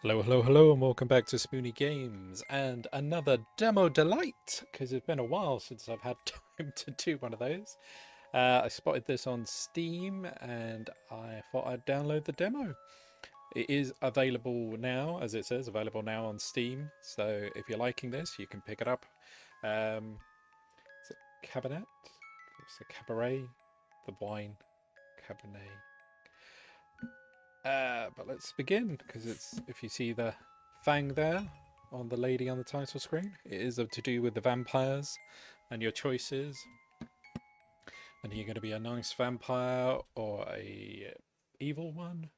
Hello, hello, hello, and welcome back to Spoonie Games and another demo delight. Because it's been a while since I've had time to do one of those. I spotted this on Steam, and I thought I'd download the demo. It is available now, as it says, available now on Steam. So if you're liking this, you can pick it up. Is it Cabernet? It's a Cabaret, the wine, Cabernet. But let's begin, because it's, if you see the fang there on the lady on the title screen, it is to do with the vampires and your choices. And you're going to be a nice vampire or a evil one.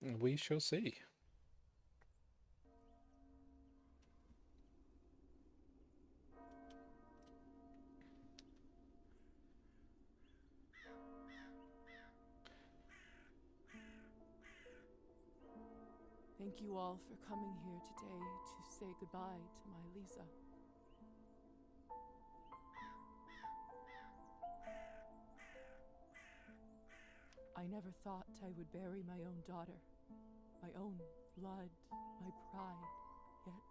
We shall see. Thank you all for coming here today to say goodbye to my Lisa. I never thought I would bury my own daughter, my own blood, my pride, yet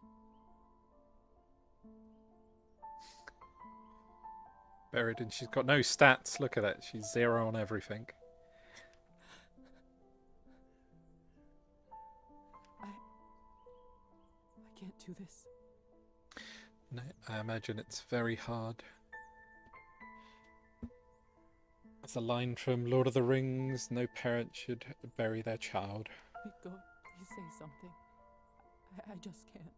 Buried, and she's got no stats. Look at that. She's 0 on everything. I can't do this. No, I imagine it's very hard. It's a line from Lord of the Rings: no parent should bury their child. Go, please say something. I just can't.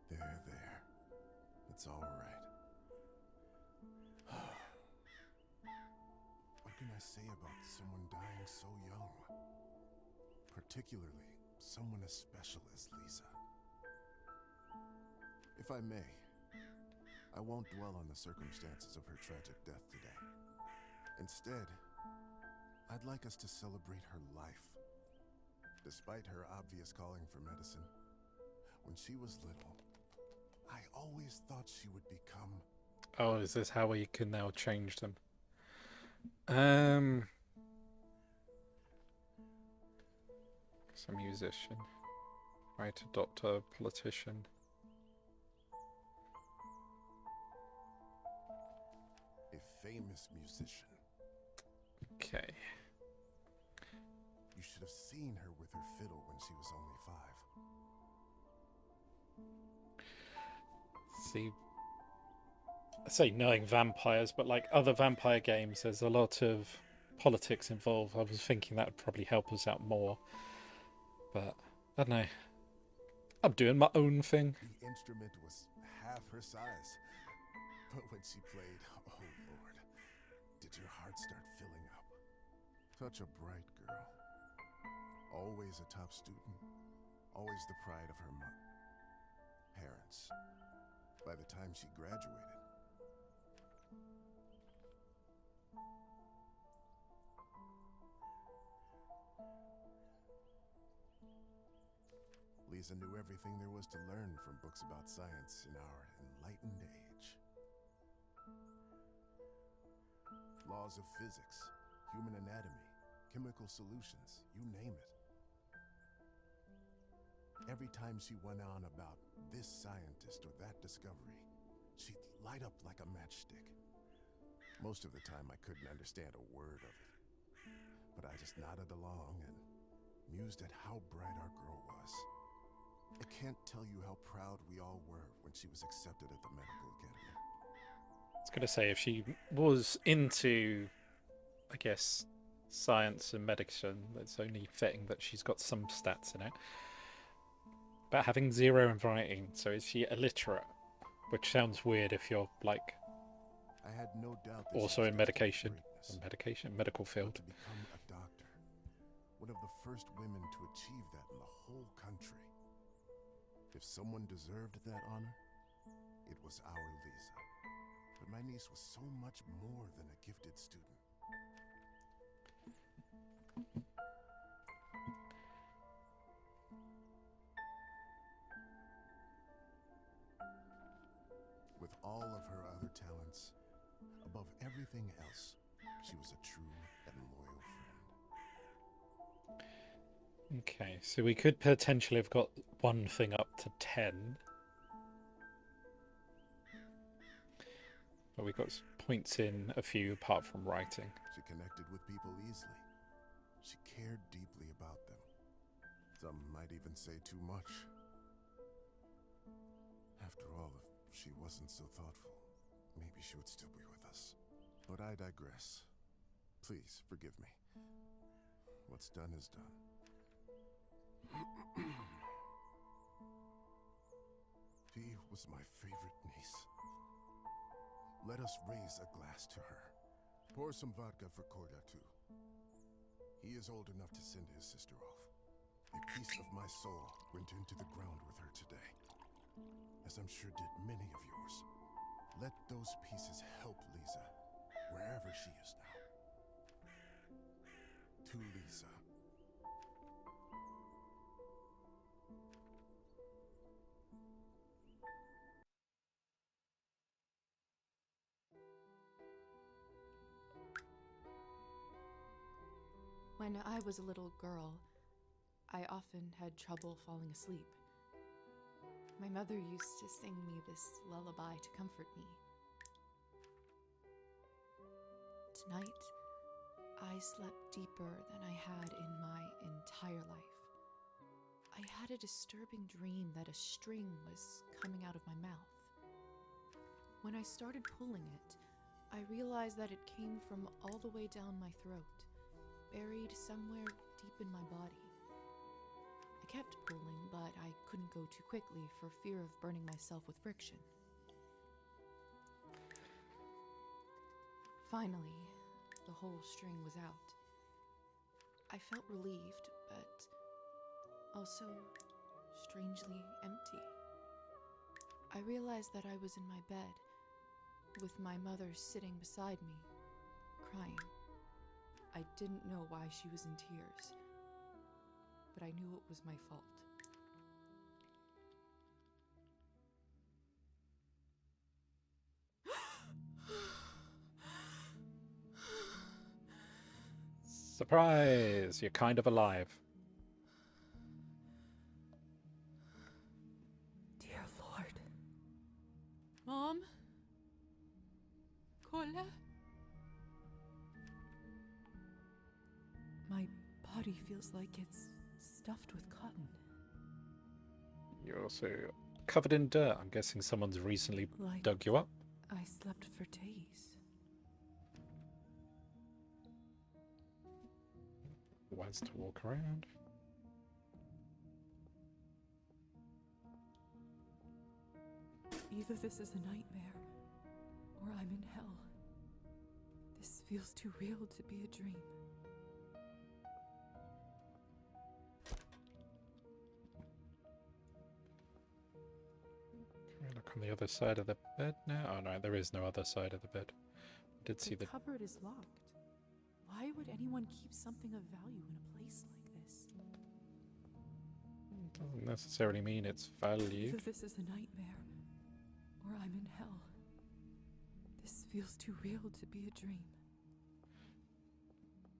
There. It's all right. What can I say about someone dying so young? Particularly someone as special as Lisa. If I may, I won't dwell on the circumstances of her tragic death today. Instead, I'd like us to celebrate her life. Despite her obvious calling for medicine, when she was little, I always thought she would become... Oh, is this how we can now change them? It's a musician, writer, doctor, politician. a famous musician. Okay. You should have seen her with her fiddle when she was only 5. See, I say knowing vampires, but like other vampire games, there's a lot of politics involved. I was thinking that would probably help us out more, but I don't know. I'm doing my own thing. The instrument was half her size. But when she played, oh Lord, did your heart start filling up? Such a bright girl. Always a top student. Always the pride of her parents. By the time she graduated, Lisa knew everything there was to learn from books about science in our enlightened age. Laws of physics, human anatomy, chemical solutions, you name it. Every time she went on about this scientist or that discovery, she'd light up like a matchstick. Most of the time I couldn't understand a word of it, but I just nodded along and mused at how bright our girl was. I can't tell you how proud we all were when she was accepted at the medical academy. I was going to say, if she was into, I guess, science and medicine, it's only fitting that she's got some stats in it. But having 0 in writing, so is she illiterate? Which sounds weird if you're like I had no doubt that also she in was destined medication, medical for field. greatness, but to become a doctor, one of the first women to achieve that in the whole country. If someone deserved that honor, it was our Lisa. But my niece was so much more than a gifted student. With all of her other talents, above everything else, she was a true and loyal friend. Okay, so we could potentially have got one thing up to 10. But we got points in a few apart from writing. She connected with people easily. She cared deeply about them. Some might even say too much. After all, if she wasn't so thoughtful, maybe she would still be with us. But I digress. Please, forgive me. What's done is done. She was my favorite niece. Let us raise a glass to her. Pour some vodka for Korda, too. He is old enough to send his sister off. A piece of my soul went into the ground with her today, as I'm sure did many of yours. Let those pieces help Lisa, wherever she is now. To Lisa. When I was a little girl, I often had trouble falling asleep. My mother used to sing me this lullaby to comfort me. Tonight, I slept deeper than I had in my entire life. I had a disturbing dream that a string was coming out of my mouth. When I started pulling it, I realized that it came from all the way down my throat, buried somewhere deep in my body. I kept pulling, but I couldn't go too quickly for fear of burning myself with friction. Finally, the whole string was out. I felt relieved, but also strangely empty. I realized that I was in my bed, with my mother sitting beside me, crying. I didn't know why she was in tears, but I knew it was my fault. Surprise! You're kind of alive. Dear Lord. Mom? Kola? My body feels like it's stuffed with cotton. You're also covered in dirt. I'm guessing someone's recently Like dug you up. I slept for days. Wants to walk around. Either this is a nightmare, or I'm in hell. This feels too real to be a dream. Can we look on the other side of the bed now? Oh no, there is no other side of the bed. I did see The cupboard is locked. Why would anyone keep something of value in a place like this? Doesn't necessarily mean it's valued. Either this is a nightmare, or I'm in hell. This feels too real to be a dream.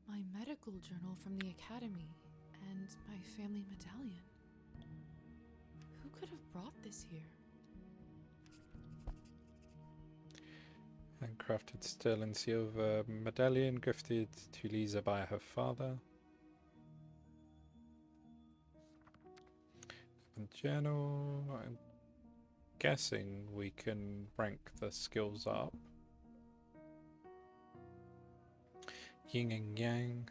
My medical journal from the academy and my family medallion. Who could have brought this here? Handcrafted sterling silver medallion gifted to Lisa by her father. And journal. I'm guessing we can rank the skills up. Yin and yang.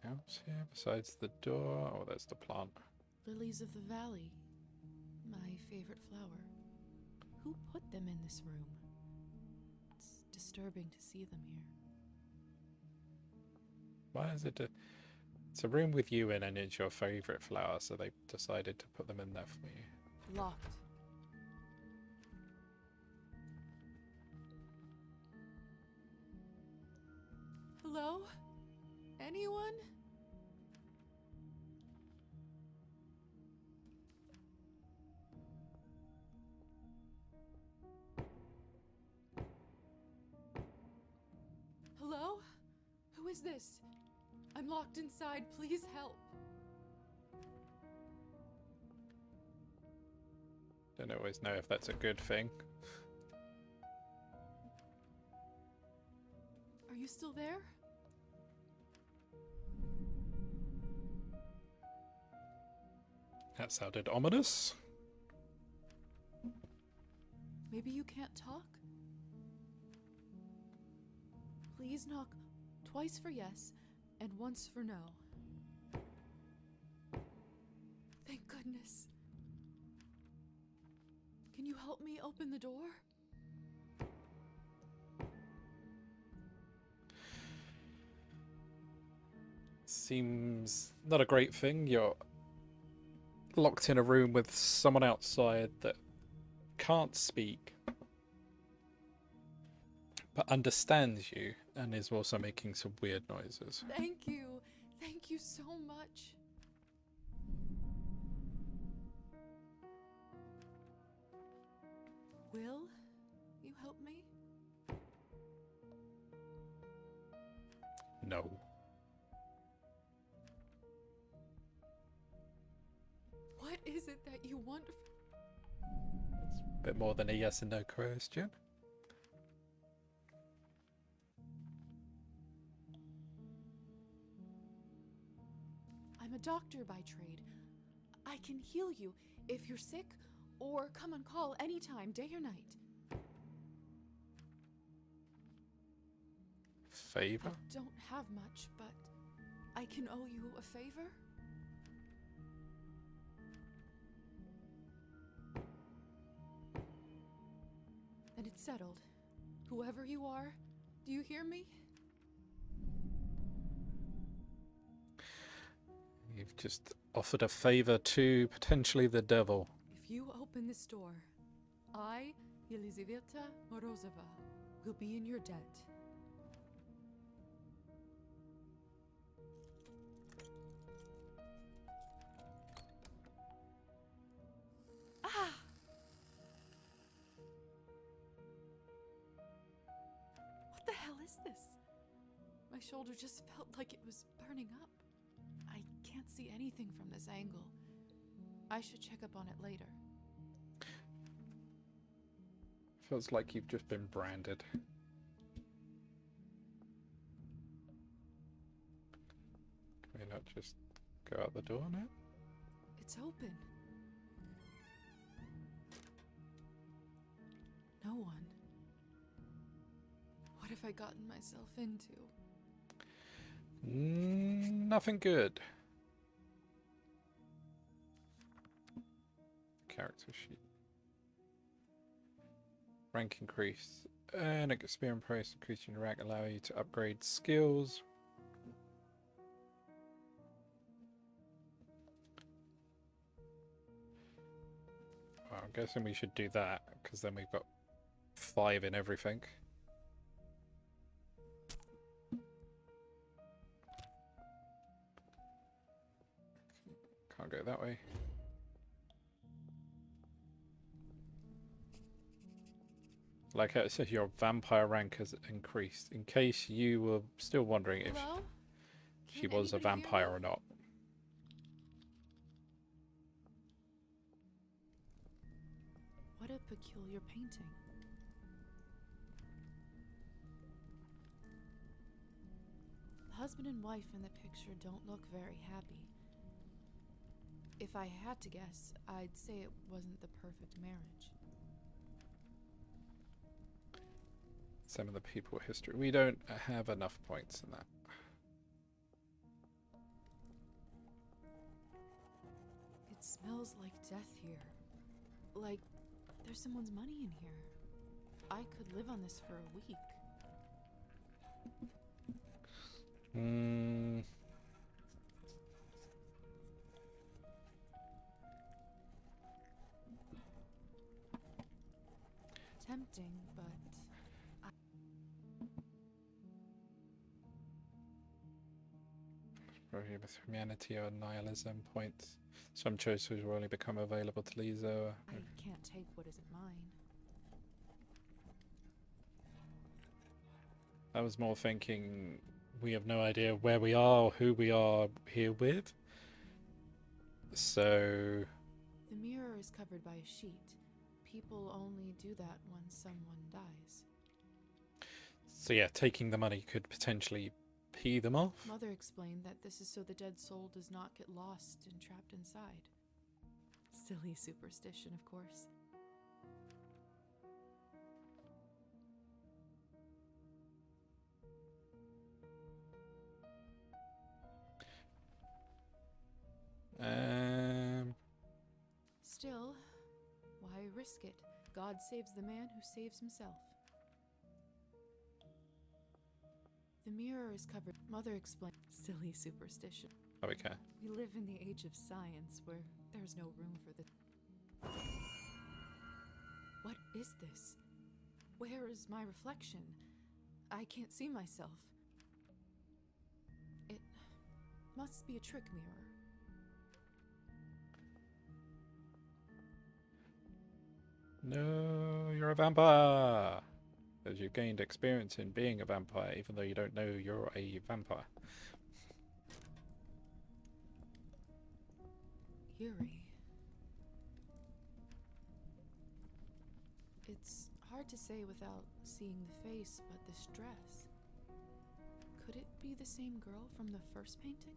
Else here besides the door? Oh, there's the plant. Lilies of the valley. My favorite flower. Who put them in this room? It's disturbing to see them here. Why is it? It's a room with you in, and it's your favorite flower, so they decided to put them in there for you. Locked. Hello? Anyone? this? I'm locked inside. Please help. Don't always know if that's a good thing. Are you still there? That sounded ominous. Maybe you can't talk? Please knock twice for yes and once for no. Thank goodness. Can you help me open the door? Seems not a great thing. You're locked in a room with someone outside that can't speak, but understands you and is also making some weird noises. Thank you. Thank you so much. Will you help me? No. What is it that you want? It's a bit more than a yes and no question. I'm a doctor by trade. I can heal you if you're sick, or come on call anytime, day or night. Favor? I don't have much, but I can owe you a favor. And it's settled. Whoever you are, do you hear me? You've just offered a favor to potentially the devil. If you open this door, I, Yelizaveta Morozova, will be in your debt. Ah! What the hell is this? My shoulder just felt like it was burning up. I can't see anything from this angle. I should check up on it later. Feels like you've just been branded. Can we not just go out the door now? It's open. No one. What have I gotten myself into? Nothing good. Character sheet. Rank increase. And experience price increase in your rank allow you to upgrade skills. Well, I'm guessing we should do that because then we've got 5 in everything. Can't go that way. Like I said, your vampire rank has increased. In case you were still wondering if Hello? she Can was a anybody hear vampire me? or not. What a peculiar painting. The husband and wife in the picture don't look very happy. If I had to guess, I'd say it wasn't the perfect marriage. Some of the people history. We don't have enough points in that. It smells like death here. Like there's someone's money in here. I could live on this for a week. Tempting, but Probably with humanity or nihilism points. Some choices will only become available to Lizo. I can't take what isn't mine. I was more thinking we have no idea where we are or who we are here with. So The mirror is covered by a sheet. People only do that when someone dies. So yeah, taking the money could potentially pee them off. Mother explained that this is so the dead soul does not get lost and trapped inside. Silly superstition, of course. Still, why risk it? God saves the man who saves himself. The mirror is covered. Mother explained. Silly superstition. Okay. We live in the age of science where there's no room for the. What is this? Where is my reflection? I can't see myself. It must be a trick mirror. No, you're a vampire. As you've gained experience in being a vampire, even though you don't know you're a vampire. Eerie. It's hard to say without seeing the face, but this dress. Could it be the same girl from the first painting?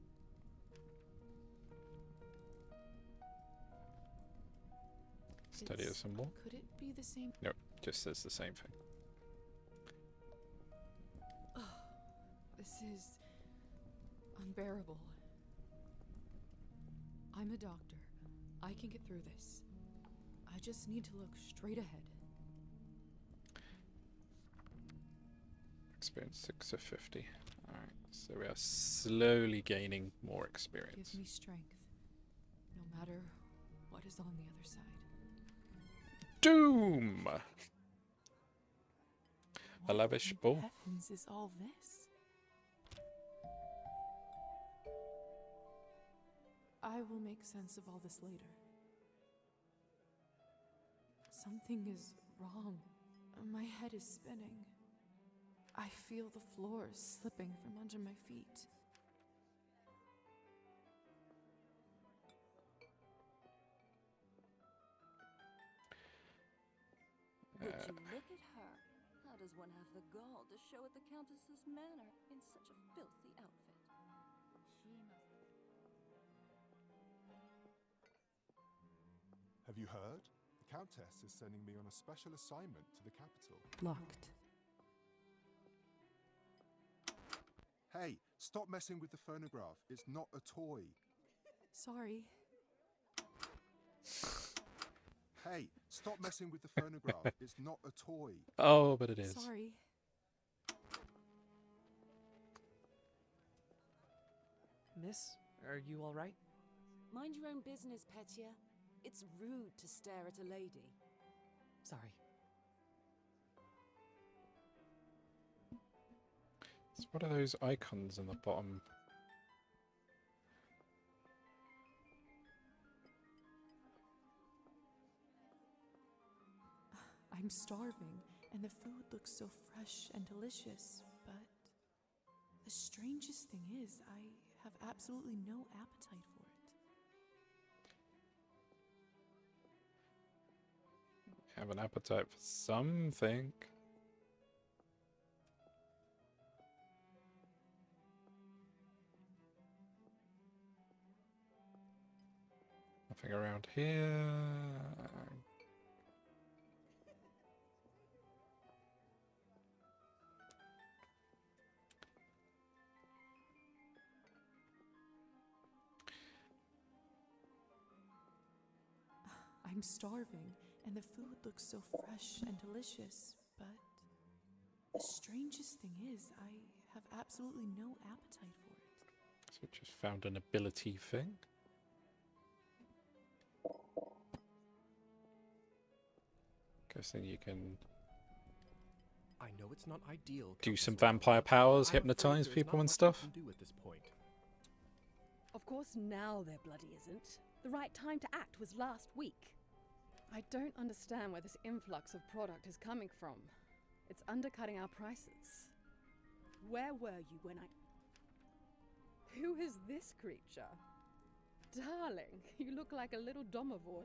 Study it some more. Could it be the same? Nope, just says the same thing. Oh, this is unbearable. I'm a doctor. I can get through this. I just need to look straight ahead. Experience 6 of 50. Alright, so we are slowly gaining more experience. Give me strength, no matter what is on the other side. Doom! A What lavish in ball. heavens is all this? I will make sense of all this later. Something is wrong. My head is spinning. I feel the floor slipping from under my feet. Would you look at her? How does one have the gall to show at the Countess's manor in such a filthy outfit? She must... Have you heard? The Countess is sending me on a special assignment to the capital. Locked. Hey, stop messing with the phonograph. It's not a toy. Sorry. Hey, stop messing with the phonograph. It's not a toy. Oh, but it is. Sorry. Miss, are you all right? Mind your own business, Petya. It's rude to stare at a lady. Sorry. So what are those icons in the bottom? I'm starving, and the food looks so fresh and delicious, but the strangest thing is, I have absolutely no appetite for it. Have an appetite for something. Nothing around here. I'm starving, and the food looks so fresh and delicious, but the strangest thing is, I have absolutely no appetite for it. So just found an ability thing. Guessing you can I know it's not ideal. do some Countess vampire Rowell, powers, but I'm afraid hypnotize there's people not and much stuff. we can do at this point. Of course now there bloody isn't. The right time to act was last week. I don't understand where this influx of product is coming from. It's undercutting our prices. Where were you when I... Who is this creature? Darling, you look like a little domovoy.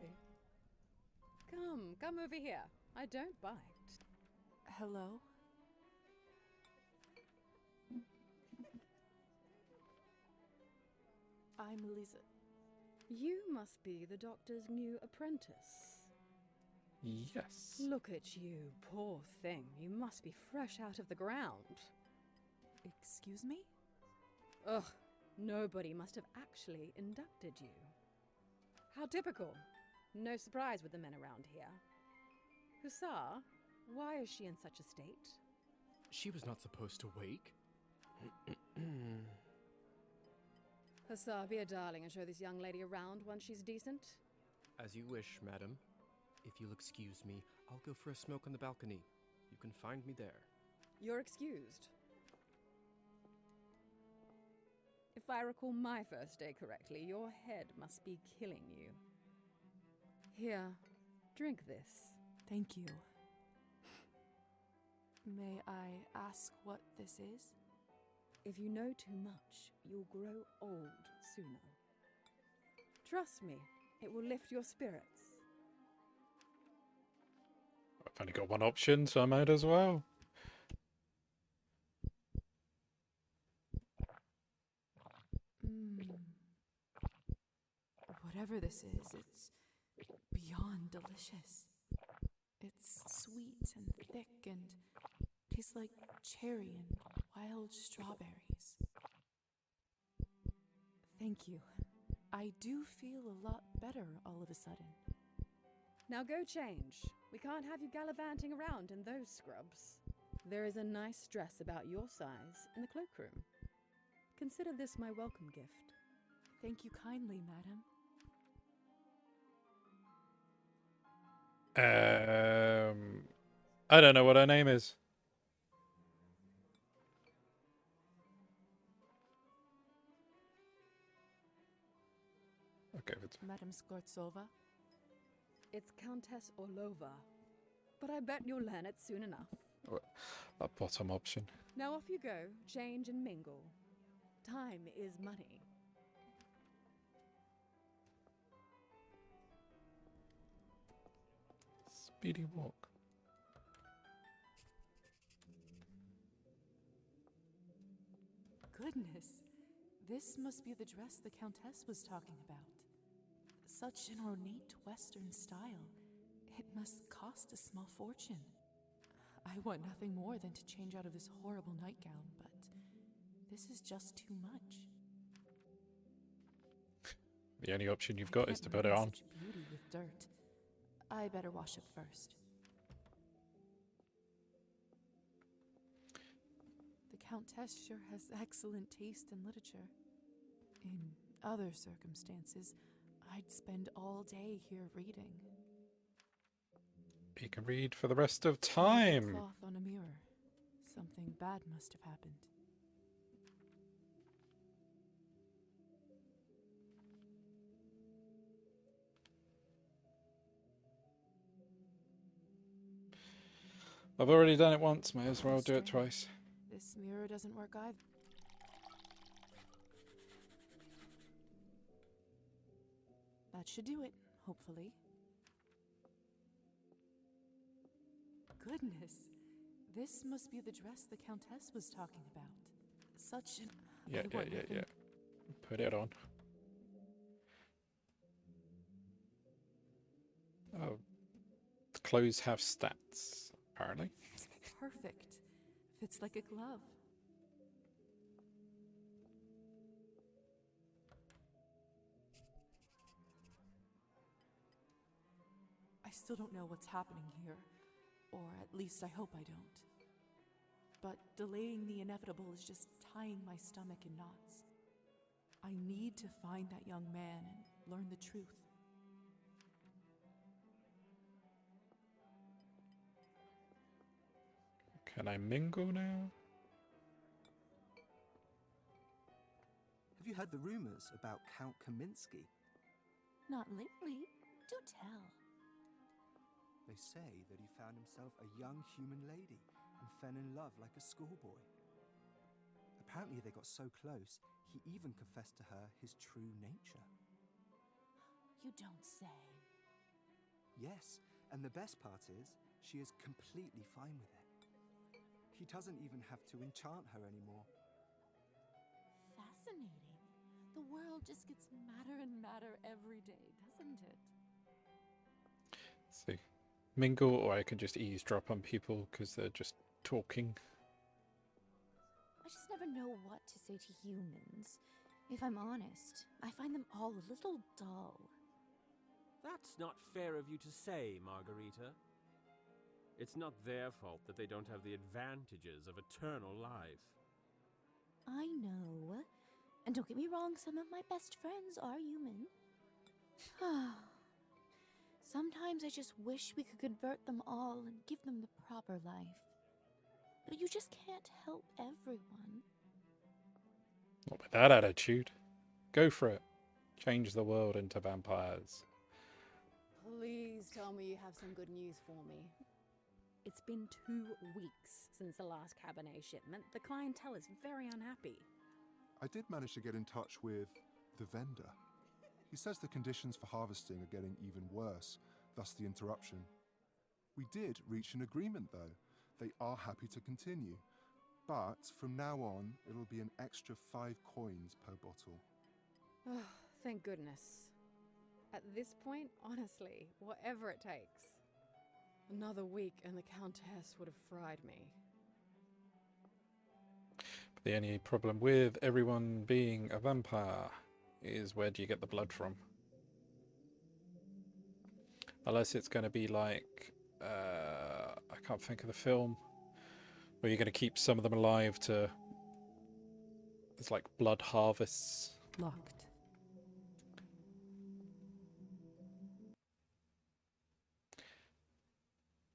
Come over here. I don't bite. Hello? I'm Lisa. You must be the doctor's new apprentice. Yes. Look at you, poor thing. You must be fresh out of the ground. Excuse me? Ugh, nobody must have actually inducted you. How typical. No surprise with the men around here. Hussar, why is she in such a state? She was not supposed to wake. Hussar, be a darling and show this young lady around once she's decent. As you wish, madam. If you'll excuse me, I'll go for a smoke on the balcony. You can find me there. You're excused. If I recall my first day correctly, your head must be killing you. Here, drink this. Thank you. May I ask what this is? If you know too much, you'll grow old sooner. Trust me, it will lift your spirits. I've only got one option, so I might as well. Whatever this is, it's beyond delicious. It's sweet and thick and tastes like cherry and wild strawberries. Thank you. I do feel a lot better all of a sudden. Now go change. We can't have you gallivanting around in those scrubs. There is a nice dress about your size in the cloakroom. Consider this my welcome gift. Thank you kindly, madam. I don't know what her name is. Okay, but Madam Skvortsova? It's Countess Orlova. But I bet you'll learn it soon enough. that bottom option. Now off you go, change and mingle. Time is money. Speedy walk. Goodness, this must be the dress the Countess was talking about. Such an ornate Western style. It must cost a small fortune. I want nothing more than to change out of this horrible nightgown, but this is just too much. The only option you've I got can't is to put it ruin on. such beauty with dirt. I better wash up first. The Countess sure has excellent taste in literature. In other circumstances, I'd spend all day here reading. You can read for the rest of The time. cloth on a mirror. Something bad must have happened. I've already done it once, may as well That's do it strange. twice. This mirror doesn't work either. That should do it, hopefully. Goodness, this must be the dress the Countess was talking about. Such an... Yeah, I want yeah. nothing- Put it on. Oh, the clothes have stats, apparently. It's perfect. Fits like a glove. I still don't know what's happening here, or at least I hope I don't. But delaying the inevitable is just tying my stomach in knots. I need to find that young man and learn the truth. Can I mingle now? Have you heard the rumors about Count Kaminsky? Not lately. Do tell. They say that he found himself a young human lady and fell in love like a schoolboy. Apparently, they got so close, he even confessed to her his true nature. You don't say. Yes, and the best part is, she is completely fine with it. He doesn't even have to enchant her anymore. Fascinating. The world just gets madder and madder every day, doesn't it? See, mingle, or I can just eavesdrop on people because they're just talking. I just never know what to say to humans. If I'm honest, I find them all a little dull. That's not fair of you to say, Margarita. It's not their fault that they don't have the advantages of eternal life. I know. And don't get me wrong, some of my best friends are human. Sometimes I just wish we could convert them all and give them the proper life. But you just can't help everyone. Not with that attitude. Go for it. Change the world into vampires. Please tell me you have some good news for me. It's been 2 weeks since the last Cabernet shipment. The clientele is very unhappy. I did manage to get in touch with the vendor. He says the conditions for harvesting are getting even worse, thus the interruption. We did reach an agreement, though. They are happy to continue. But from now on, it'll be an extra 5 coins per bottle. Oh, thank goodness. At this point, honestly, whatever it takes. Another week and the Countess would have fried me. But the only problem with everyone being a vampire is where do you get the blood from? Unless it's going to be like, I can't think of the film, where you're going to keep some of them alive to, it's like blood harvests. Locked.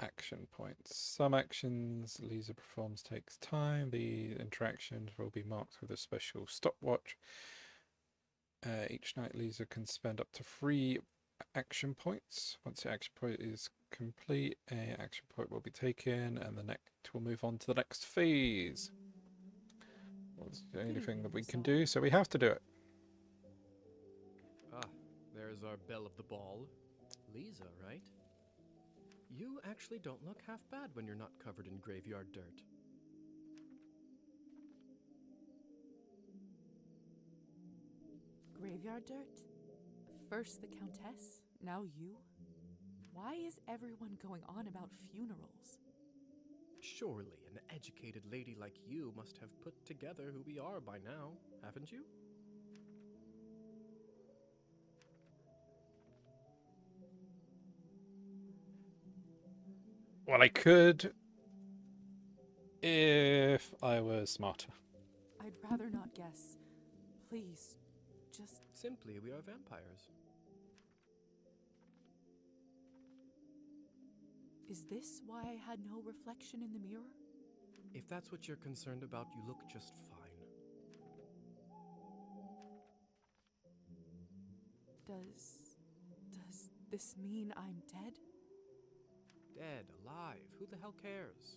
Action points. Some actions Lisa performs takes time. The interactions will be marked with a special stopwatch. Each night Lisa can spend up to 3 action points. Once the action point is complete, an action point will be taken and the next will move on to the next phase. That's the only thing that we can do, so we have to do it. Ah, there's our belle of the ball. Lisa, right? You actually don't look half bad when you're not covered in graveyard dirt. Graveyard dirt? First the Countess, now you? Why is everyone going on about funerals? Surely an educated lady like you must have put together who we are by now, haven't you? Well, I could if I was smarter. I'd rather not guess. Please, just... Simply, we are vampires. Is this why I had no reflection in the mirror? If that's what you're concerned about, you look just fine. Does this mean I'm dead? Dead, alive, who the hell cares?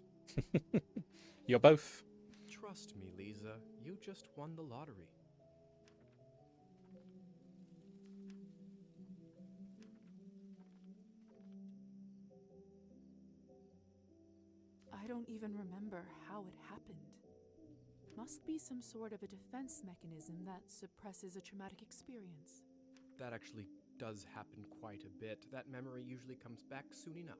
You're both. Trust me, Lisa, you just won the lottery. I don't even remember how it happened. Must be some sort of a defense mechanism that suppresses a traumatic experience. That actually does happen quite a bit. That memory usually comes back soon enough.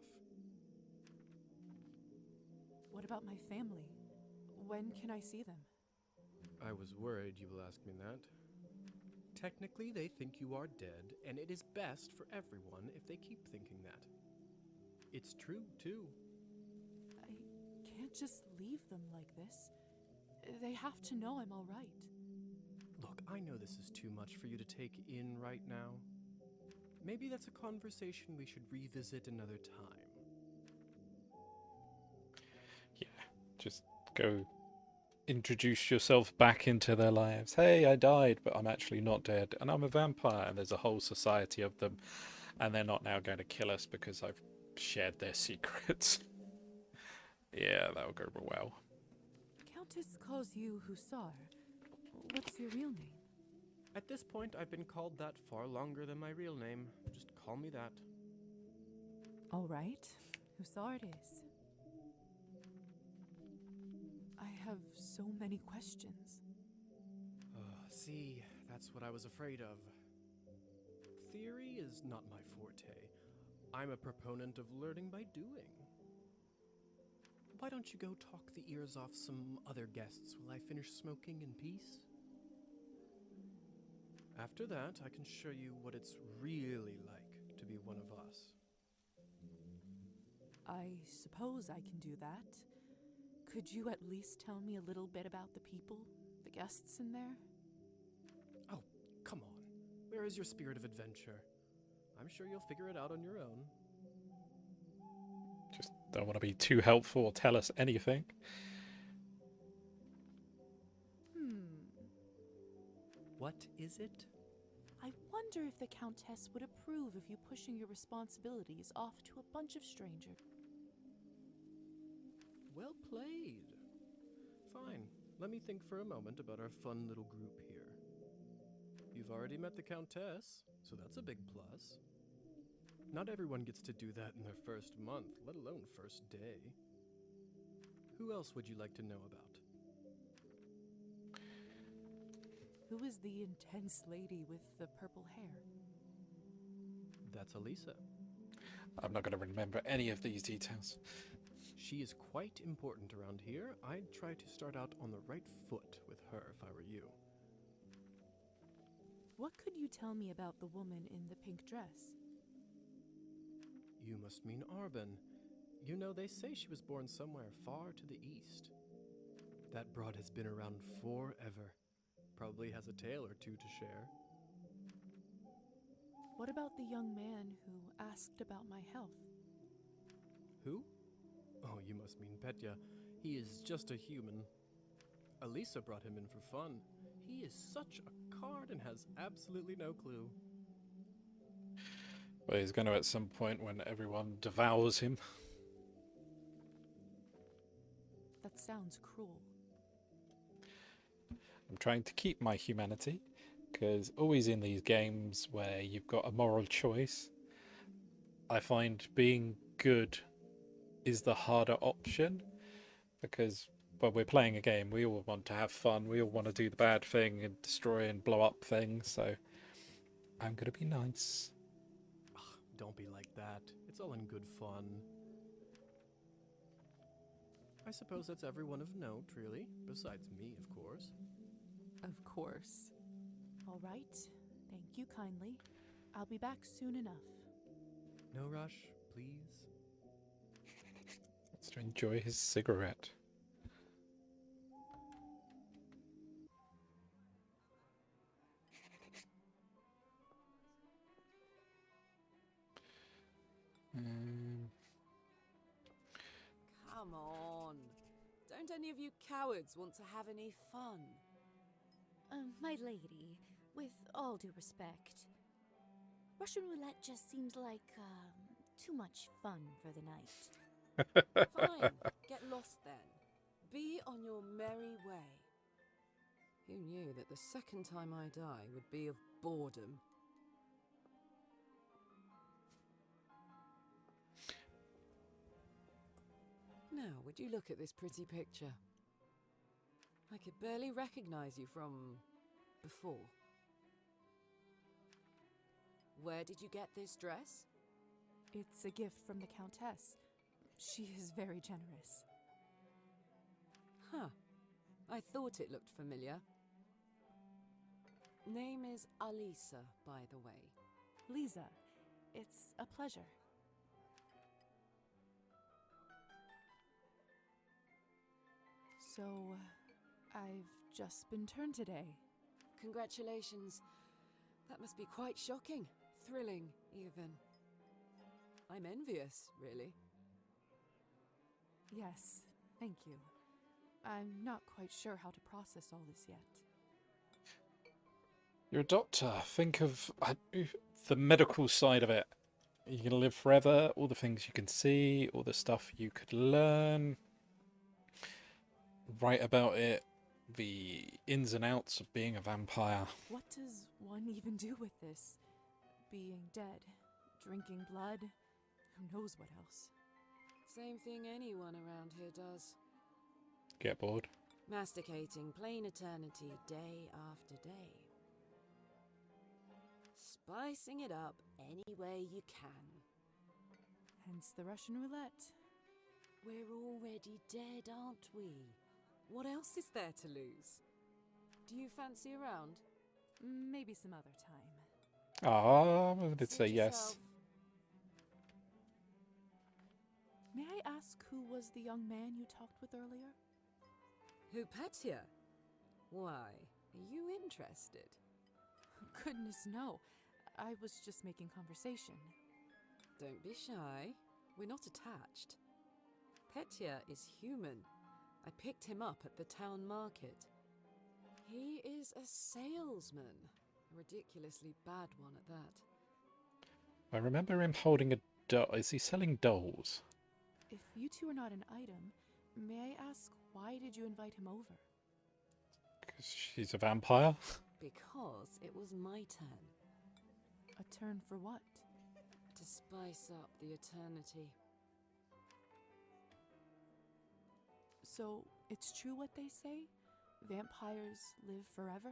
What about my family? When can I see them? I was worried you will ask me that. Technically, they think you are dead, and it is best for everyone if they keep thinking that. It's true, too. I can't just leave them like this. They have to know I'm all right. Look, I know this is too much for you to take in right now. Maybe that's a conversation we should revisit another time. Yeah, just go introduce yourself back into their lives. Hey, I died, but I'm actually not dead, and I'm a vampire, and there's a whole society of them, and they're not now going to kill us because I've shared their secrets. Yeah, that'll go well. Countess calls you Hussar. What's your real name? At this point, I've been called that far longer than my real name. Just call me that. All right, Hussar it is. I have so many questions. See, that's what I was afraid of. Theory is not my forte. I'm a proponent of learning by doing. Why don't you go talk the ears off some other guests while I finish smoking in peace? After that, I can show you what it's really like to be one of us. I suppose I can do that. Could you at least tell me a little bit about the people, the guests in there? Oh, come on. Where is your spirit of adventure? I'm sure you'll figure it out on your own. Just don't want to be too helpful or tell us anything. What is it? I wonder if the Countess would approve of you pushing your responsibilities off to a bunch of strangers. Well played. Fine. Let me think for a moment about our fun little group here. You've already met the Countess, so that's a big plus. Not everyone gets to do that in their first month, let alone first day. Who else would you like to know about? Who is the intense lady with the purple hair? That's Elisa. I'm not going to remember any of these details. She is quite important around here. I'd try to start out on the right foot with her if I were you. What could you tell me about the woman in the pink dress? You must mean Arbin. You know, they say she was born somewhere far to the east. That broad has been around forever. Probably has a tale or two to share. What about the young man who asked about my health? Who? Oh, you must mean Petya. He is just a human. Elisa brought him in for fun. He is such a card and has absolutely no clue. Well, he's going to at some point when everyone devours him. That sounds cruel. I'm trying to keep my humanity, because always in these games where you've got a moral choice, I find being good is the harder option, because when we're playing a game, we all want to have fun, we all want to do the bad thing and destroy and blow up things, so I'm going to be nice. Don't be like that. It's all in good fun. I suppose that's everyone of note, really, besides me, of course. Of course. All right. Thank you kindly. I'll be back soon enough. No rush, please. Let's enjoy his cigarette. Come on. Don't any of you cowards want to have any fun? My lady, with all due respect, Russian roulette just seems like, too much fun for the night. Fine, get lost then. Be on your merry way. Who knew that the second time I die would be of boredom? Now, would you look at this pretty picture? I could barely recognize you from before. Where did you get this dress? It's a gift from the Countess. She is very generous. Huh. I thought it looked familiar. Name is Alisa, by the way. Lisa, it's a pleasure. So, I've just been turned today. Congratulations. That must be quite shocking. Thrilling, even. I'm envious, really. Yes, thank you. I'm not quite sure how to process all this yet. You're a doctor. Think of the medical side of it. You're going to live forever, all the things you can see, all the stuff you could learn. write about it, the ins and outs of being a vampire. What does one even do with this? Being dead, drinking blood, who knows what else? Same thing anyone around here does. Get bored. Masticating plain eternity day after day. Spicing it up any way you can. Hence the Russian roulette. We're already dead, aren't we? What else is there to lose? Do you fancy a round? Maybe some other time. Ah, I did Suit say yes. yourself. May I ask who was the young man you talked with earlier? Who, Petya? Why, are you interested? Goodness, no. I was just making conversation. Don't be shy. We're not attached. Petya is human. I picked him up at the town market. He is a salesman. A ridiculously bad one at that. I remember him holding a doll. Is he selling dolls? If you two are not an item, may I ask why did you invite him over? Because she's a vampire. Because it was my turn. A turn for what? To spice up the eternity. So, it's true what they say? Vampires live forever?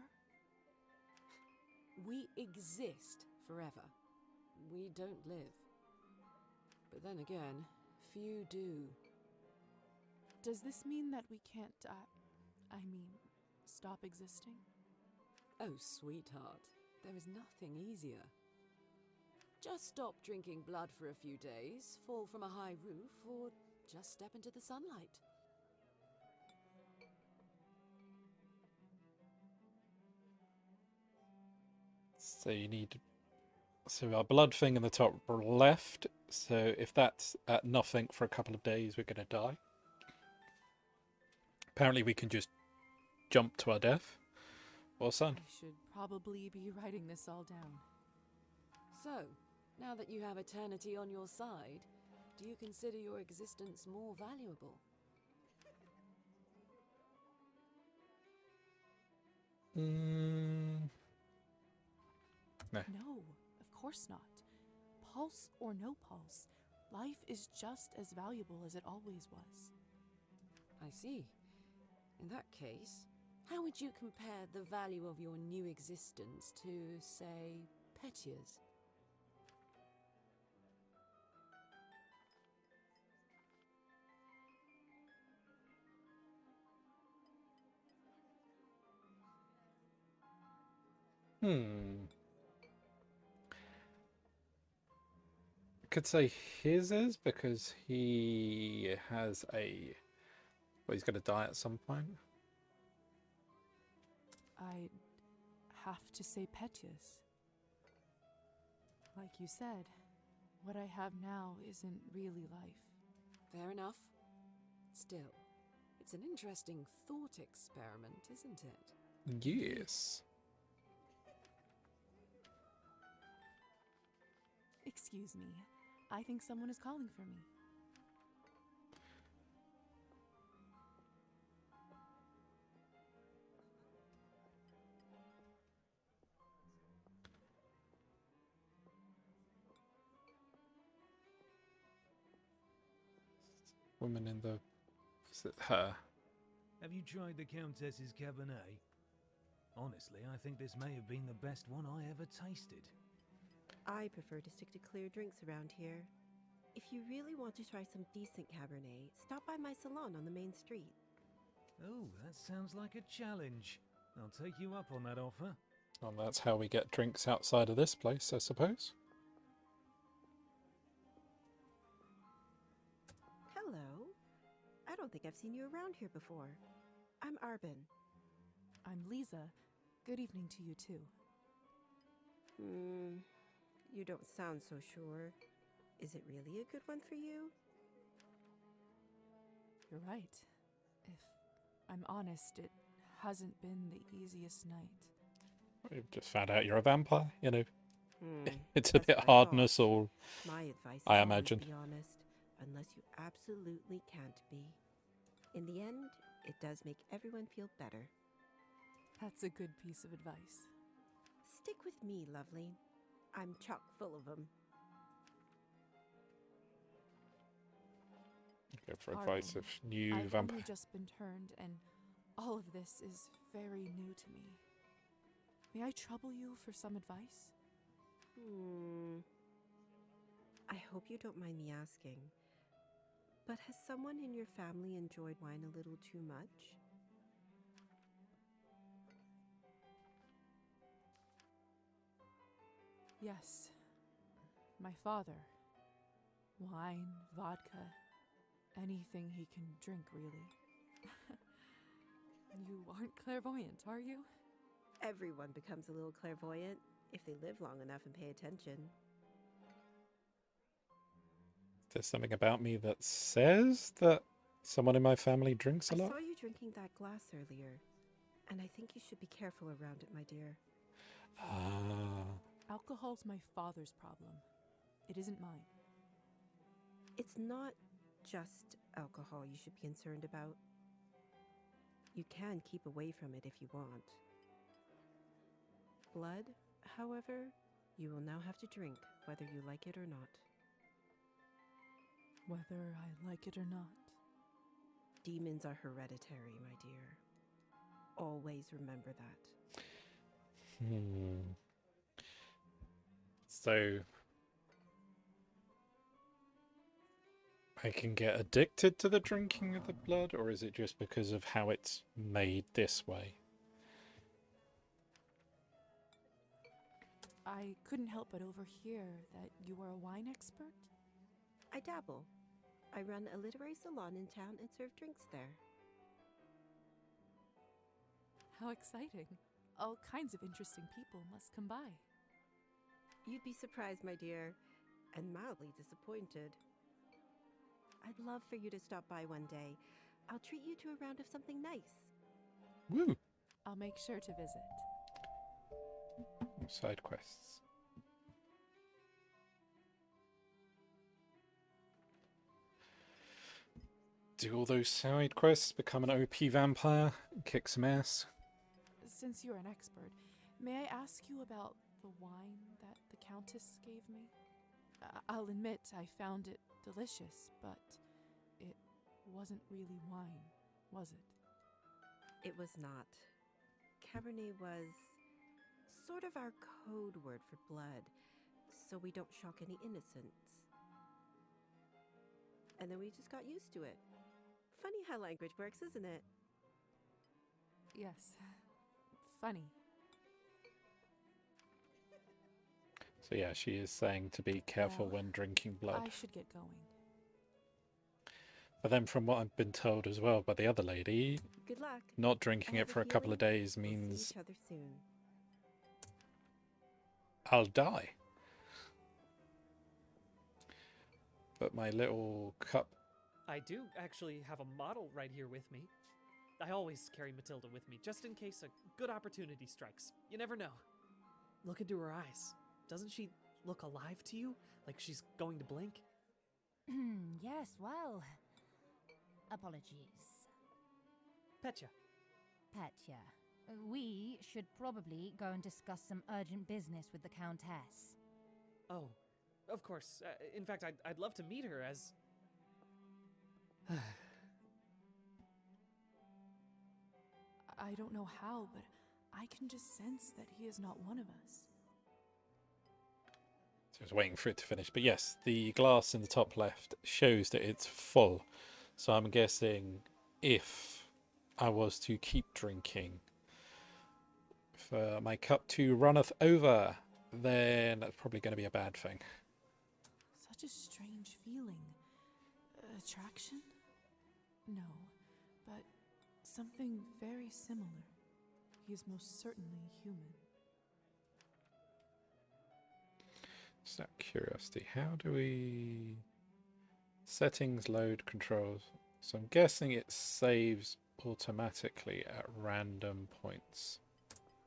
We exist forever. We don't live. But then again, few do. Does this mean that we can't, stop existing? Oh, sweetheart, there is nothing easier. Just stop drinking blood for a few days, fall from a high roof, or just step into the sunlight. So you need... So our blood thing in the top left. So if that's at nothing for a couple of days, we're going to die. Apparently we can just jump to our death. Well, son. I should probably be writing this all down. So, now that you have eternity on your side, do you consider your existence more valuable? No. No, of course not. Pulse or no pulse, life is just as valuable as it always was. I see. In that case, how would you compare the value of your new existence to, say, Petya's? I could say his is because he has a... Well, he's going to die at some point. I'd have to say Petya's. Like you said, what I have now isn't really life. Fair enough. Still, it's an interesting thought experiment, isn't it? Yes. Excuse me, I think someone is calling for me. Woman in the... Is it her? Have you tried the Countess's Cabernet? Honestly, I think this may have been the best one I ever tasted. I prefer to stick to clear drinks around here. If you really want to try some decent Cabernet, stop by my salon on the main street. Oh, that sounds like a challenge. I'll take you up on that offer. Well, that's how we get drinks outside of this place, I suppose. Hello. I don't think I've seen you around here before. I'm Arbin. I'm Lisa. Good evening to you too. You don't sound so sure. Is it really a good one for you? You're right. If I'm honest, it hasn't been the easiest night. We've just found out you're a vampire, you know. It's a That's bit what I hardness thought. all, My advice is I always imagine. be honest, unless you absolutely can't be. In the end, It does make everyone feel better. That's a good piece of advice. Stick with me, lovely. I'm chock full of them. Go for advice Arden, of new I've vampire. only just been turned, and all of this is very new to me. May I trouble you for some advice? I hope you don't mind me asking, but has someone in your family enjoyed wine a little too much? Yes. My father. Wine, vodka, anything he can drink, really. You aren't clairvoyant, are you? Everyone becomes a little clairvoyant if they live long enough and pay attention. There's something about me that says that someone in my family drinks a I lot. saw you drinking that glass earlier, and I think you should be careful around it, my dear. Alcohol's my father's problem. It isn't mine. It's not just alcohol you should be concerned about. You can keep away from it if you want. Blood, however, you will now have to drink, whether you like it or not. Whether I like it or not. Demons are hereditary, my dear. Always remember that. So I can get addicted to the drinking of the blood, or is it just because of how it's made this way? I couldn't help but overhear that you are a wine expert? I dabble. I run a literary salon in town and serve drinks there. How exciting. All kinds of interesting people must come by. You'd be surprised, my dear, and mildly disappointed. I'd love for you to stop by one day. I'll treat you to a round of something nice. Woo! I'll make sure to visit. Side quests. Do all those side quests, become an OP vampire, kick some ass? Since you're an expert, may I ask you about the wine that the Countess gave me? I'll admit I found it delicious, but it wasn't really wine, was it? It was not. Cabernet was sort of our code word for blood, so we don't shock any innocents. And then we just got used to it. Funny how language works, isn't it? Yes. Funny. So yeah, she is saying to be careful Well, when drinking blood. I should get going. But then from what I've been told as well by the other lady, Good luck. not drinking I it have for a couple of feeling days we'll means see each other soon. I'll die. But my little cup... I do actually have a model right here with me. I always carry Matilda with me, just in case a good opportunity strikes. You never know. Look into her eyes. Doesn't she look alive to you? Like she's going to blink? Yes, well... Apologies. Petya. Petya, we should probably go and discuss some urgent business with the Countess. Oh, of course. In fact, I'd love to meet her as... I don't know how, but I can just sense that he is not one of us. So I was waiting for it to finish. But yes, the glass in the top left shows that it's full. So I'm guessing if I was to keep drinking, if my cup 2 runneth over, then that's probably going to be a bad thing. Such a strange feeling. Attraction? No, but something very similar. He is most certainly human. Just out of curiosity, how do we... Settings, load, controls. So I'm guessing it saves automatically at random points.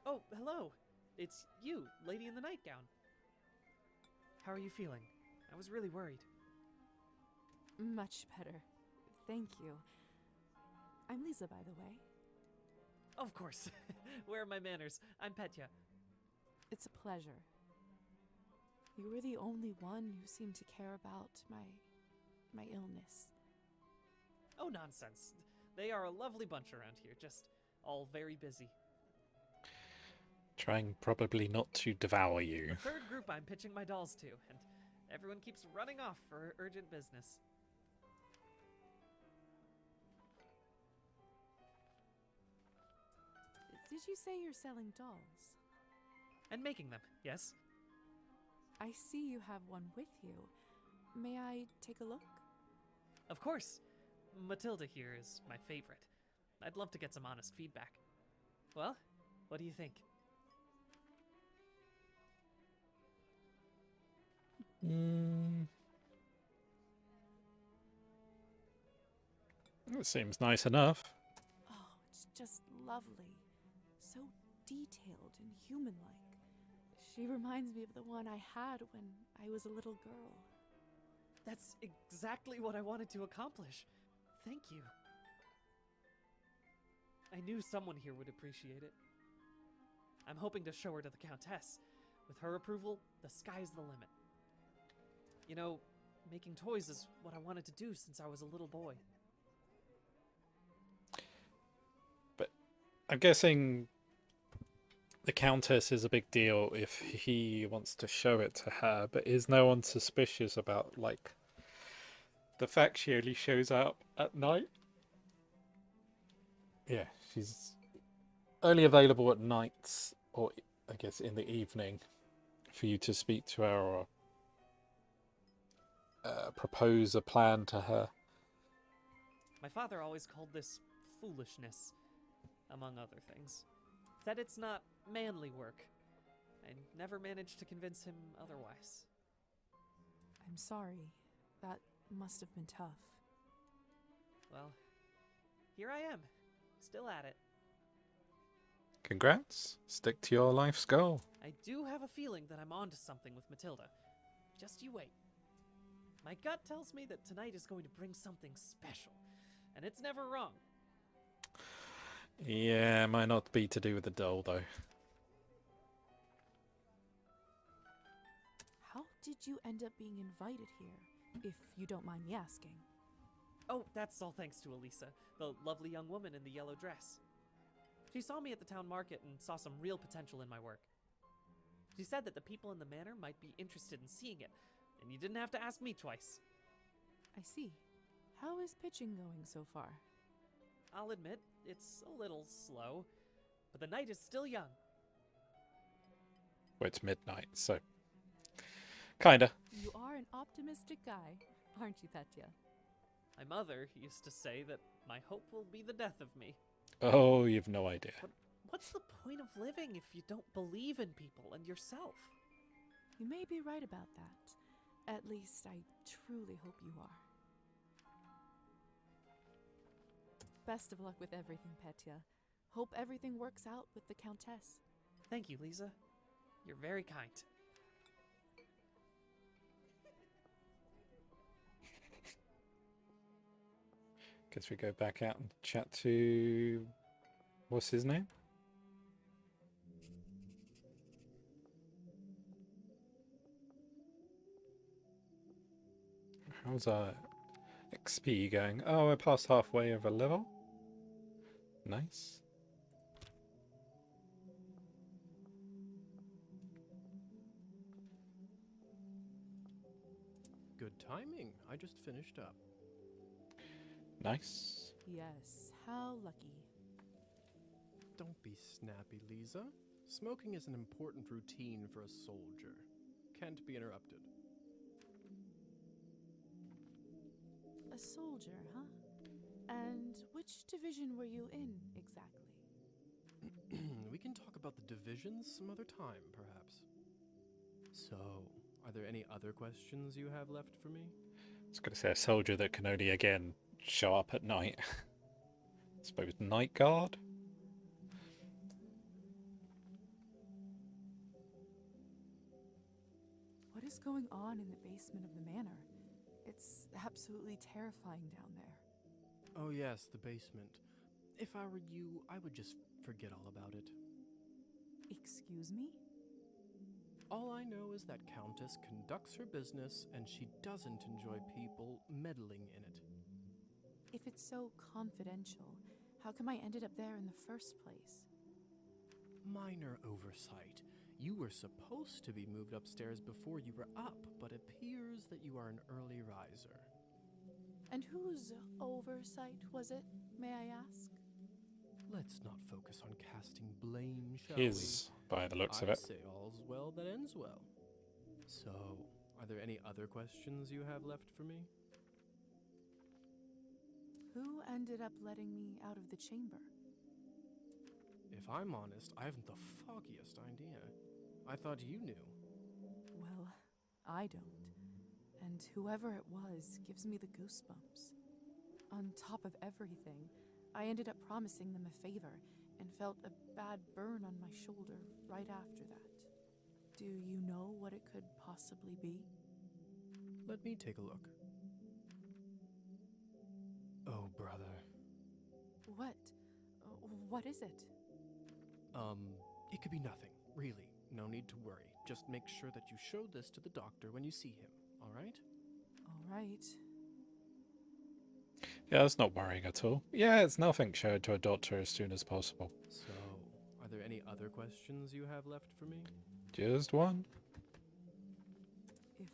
Oh, hello. It's you, lady in the nightgown. How are you feeling? I was really worried. Much better. Thank you. I'm Lisa, by the way. Of course. Where are my manners? I'm Petya. It's a pleasure. You were the only one who seemed to care about my illness. Oh, nonsense. They are a lovely bunch around here, just all very busy. Trying probably not to devour you. The third group I'm pitching my dolls to, and everyone keeps running off for urgent business. Did you say you're selling dolls? And making them, yes? I see you have one with you. May I take a look? Of course. Matilda here is my favorite. I'd love to get some honest feedback. Well, what do you think? It seems nice enough. Oh, it's just lovely. So detailed and human-like. She reminds me of the one I had when I was a little girl. That's exactly what I wanted to accomplish. Thank you. I knew someone here would appreciate it. I'm hoping to show her to the Countess. With her approval, the sky's the limit. You know, making toys is what I wanted to do since I was a little boy. But I'm guessing the Countess is a big deal if he wants to show it to her, but is no one suspicious about, like, the fact she only shows up at night? Yeah, she's only available at nights, or I guess in the evening, for you to speak to her or propose a plan to her. My father always called this foolishness, among other things. Said it's not manly work. I never managed to convince him otherwise. I'm sorry. That must have been tough. Well, here I am, still at it. Congrats. Stick to your life's goal. I do have a feeling that I'm onto something with Matilda. Just you wait. My gut tells me that tonight is going to bring something special, and it's never wrong. Yeah, might not be to do with the doll, though. How did you end up being invited here, if you don't mind me asking? Oh, that's all thanks to Elisa, the lovely young woman in the yellow dress. She saw me at the town market and saw some real potential in my work. She said that the people in the manor might be interested in seeing it, and you didn't have to ask me twice. I see. How is pitching going so far? I'll admit, it's a little slow, but the night is still young. Well, it's midnight, so... kinda. You are an optimistic guy, aren't you, Petya? My mother used to say that my hope will be the death of me. Oh, you've no idea. But what's the point of living if you don't believe in people and yourself? You may be right about that. At least I truly hope you are. Best of luck with everything, Petya. Hope everything works out with the Countess. Thank you, Lisa. You're very kind. Guess we go back out and chat to... what's his name? How's our XP going? Oh, we're past halfway of a level. Nice. Good timing. I just finished up. Nice. Yes, how lucky. Don't be snappy, Lisa. Smoking is an important routine for a soldier. Can't be interrupted. A soldier, huh? And which division were you in, exactly? We can talk about the divisions some other time, perhaps. So, are there any other questions you have left for me? I was going to say a soldier that can only, again, show up at night. I suppose night guard? What is going on in the basement of the manor? It's absolutely terrifying down there. Oh yes, the basement. If I were you, I would just forget all about it. Excuse me? All I know is that Countess conducts her business and she doesn't enjoy people meddling in it. If it's so confidential, how come I ended up there in the first place? Minor oversight. You were supposed to be moved upstairs before you were up, but appears that you are an early riser. And whose oversight was it, may I ask? Let's not focus on casting blame, shall His, by the looks I of it. say all's well that ends well. So, are there any other questions you have left for me? Who ended up letting me out of the chamber? If I'm honest, I haven't the foggiest idea. I thought you knew. Well, I don't. And whoever it was gives me the goosebumps. On top of everything, I ended up promising them a favor and felt a bad burn on my shoulder right after that. Do you know what it could possibly be? Let me take a look. Oh, brother. What? What is it? It could be nothing, really. No need to worry. Just make sure that you show this to the doctor when you see him, all right? All right. Yeah, that's not worrying at all. Yeah, it's nothing. Show it to a doctor as soon as possible. So, are there any other questions you have left for me? Just one. If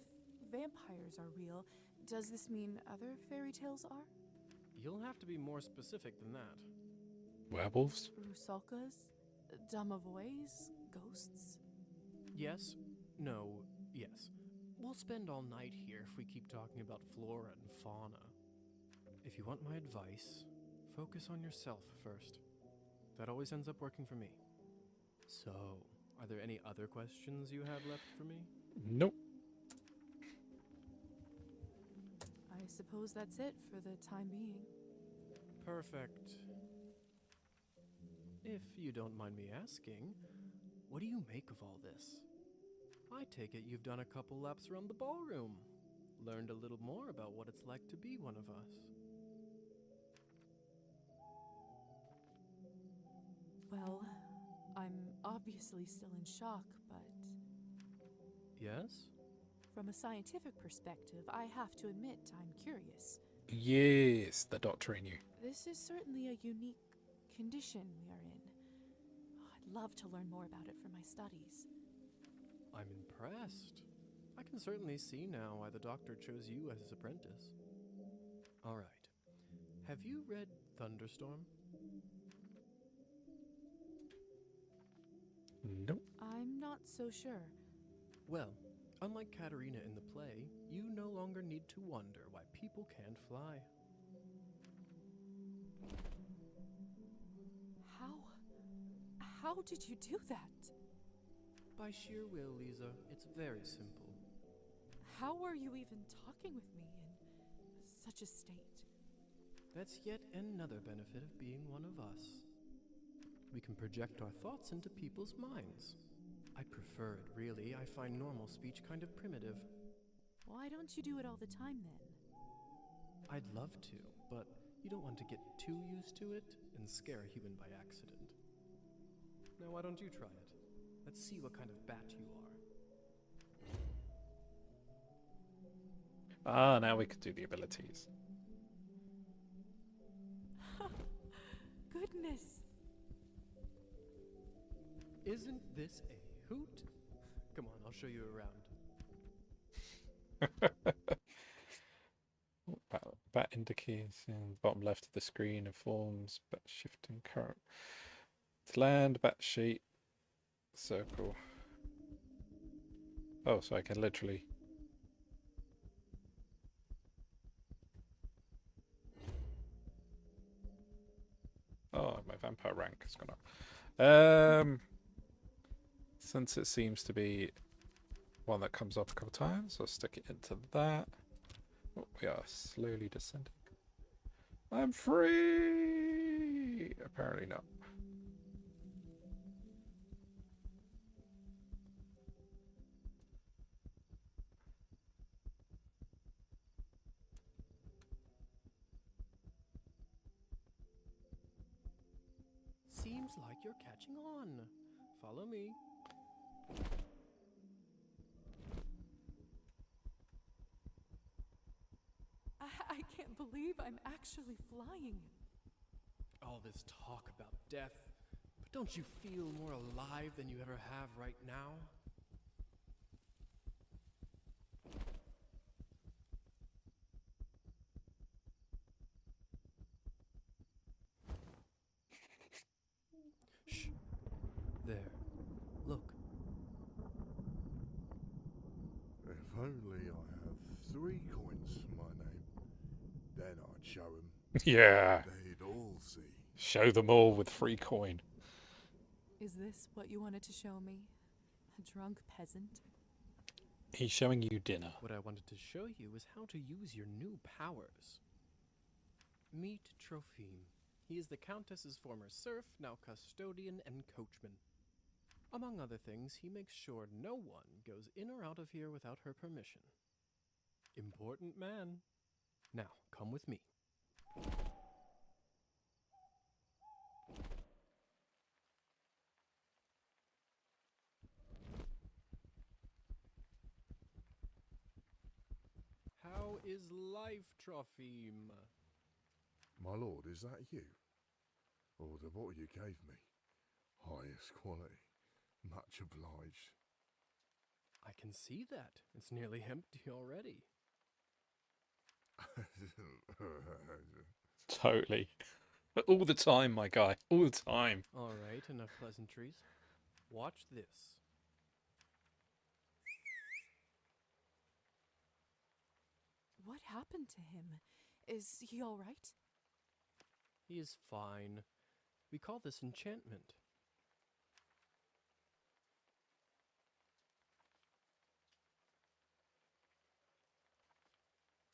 vampires are real, does this mean other fairy tales are? You'll have to be more specific than that. Werewolves? Rusalkas? Domovoys? Ghosts? Yes, no, yes. We'll spend all night here if we keep talking about flora and fauna. If you want my advice, focus on yourself first. That always ends up working for me. So, are there any other questions you have left for me? Nope. I suppose that's it for the time being. Perfect. If you don't mind me asking, what do you make of all this? I take it you've done a couple laps around the ballroom. Learned a little more about what it's like to be one of us. Well, I'm obviously still in shock, but Yes? from a scientific perspective, I have to admit I'm curious. Yes, the doctor in you. This is certainly a unique condition we are in. I'd love to learn more about it for my studies. I'm impressed. I can certainly see now why the doctor chose you as his apprentice. All right. Have you read Thunderstorm? Nope. I'm not so sure. Well, unlike Katerina in the play, you no longer need to wonder why people can't fly. How did you do that? By sheer will, Lisa. It's very simple. How are you even talking with me in such a state? That's yet another benefit of being one of us. We can project our thoughts into people's minds. I prefer it, really. I find normal speech kind of primitive. Why don't you do it all the time then? I'd love to, but you don't want to get too used to it and scare a human by accident. Now, why don't you try it? Let's see what kind of bat you are. Ah, now we could do the abilities. Goodness! Isn't this a hoot? Come on, I'll show you around. Bat indicates in the bottom left of the screen informs bat shifting current. To land, bat sheet, circle. Oh, so I can literally. Oh, my vampire rank has gone up. Since it seems to be one that comes up a couple times, I'll stick it into that. Oh, we are slowly descending. I'm free! Apparently not. Seems like you're catching on. Follow me. I can't believe I'm actually flying. All this talk about death, but don't you feel more alive than you ever have right now? Shh. There. Look. If only I have 3 coins to my name, then I'd show 'em. Yeah. They'd all see. Show them all with free coin. Is this what you wanted to show me? A drunk peasant? He's showing you dinner. What I wanted to show you is how to use your new powers. Meet Trophime. He is the Countess's former serf, now custodian and coachman. Among other things, he makes sure no one goes in or out of here without her permission. Important man. Now, come with me. How is life, Trophime? My lord, is that you? Or the bottle you gave me? Highest quality. Much obliged. I can see that. It's nearly empty already. Totally. All the time, my guy. All the time. All right, enough pleasantries. Watch this. What happened to him? Is he all right? He is fine. We call this enchantment.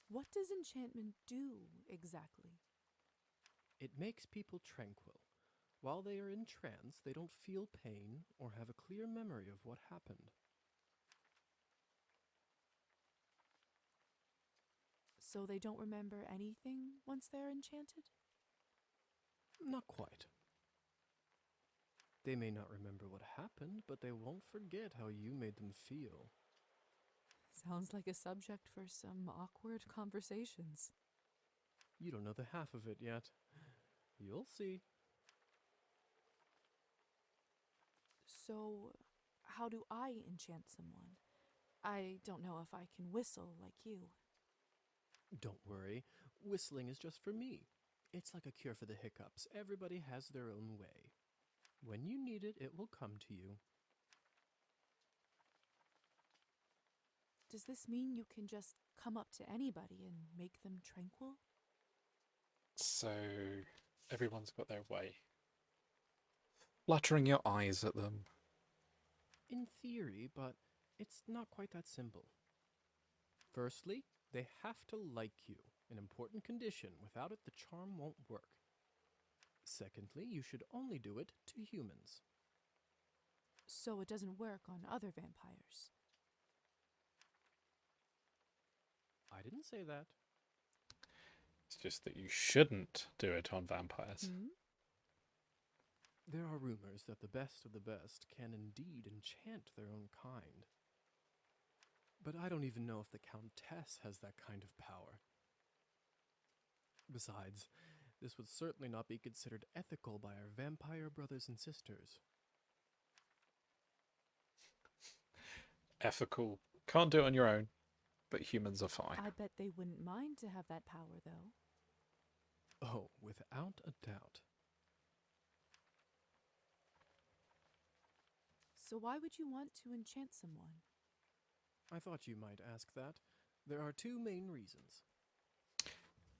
What does enchantment do exactly? It makes people tranquil. While they are in trance, they don't feel pain or have a clear memory of what happened. So they don't remember anything once they're enchanted? Not quite. They may not remember what happened, but they won't forget how you made them feel. Sounds like a subject for some awkward conversations. You don't know the half of it yet. You'll see. So, how do I enchant someone? I don't know if I can whistle like you. Don't worry. Whistling is just for me. It's like a cure for the hiccups. Everybody has their own way. When you need it, it will come to you. Does this mean you can just come up to anybody and make them tranquil? So, everyone's got their way. Fluttering your eyes at them. In theory, but it's not quite that simple. Firstly, they have to like you, an important condition. Without it, the charm won't work. Secondly, you should only do it to humans. So it doesn't work on other vampires. I didn't say that. It's just that you shouldn't do it on vampires. There are rumors that the best of the best can indeed enchant their own kind. But I don't even know if the Countess has that kind of power. Besides, this would certainly not be considered ethical by our vampire brothers and sisters. Ethical. Can't do it on your own, but humans are fine. I bet they wouldn't mind to have that power, though. Oh, without a doubt. So why would you want to enchant someone? I thought you might ask that. There are two main reasons.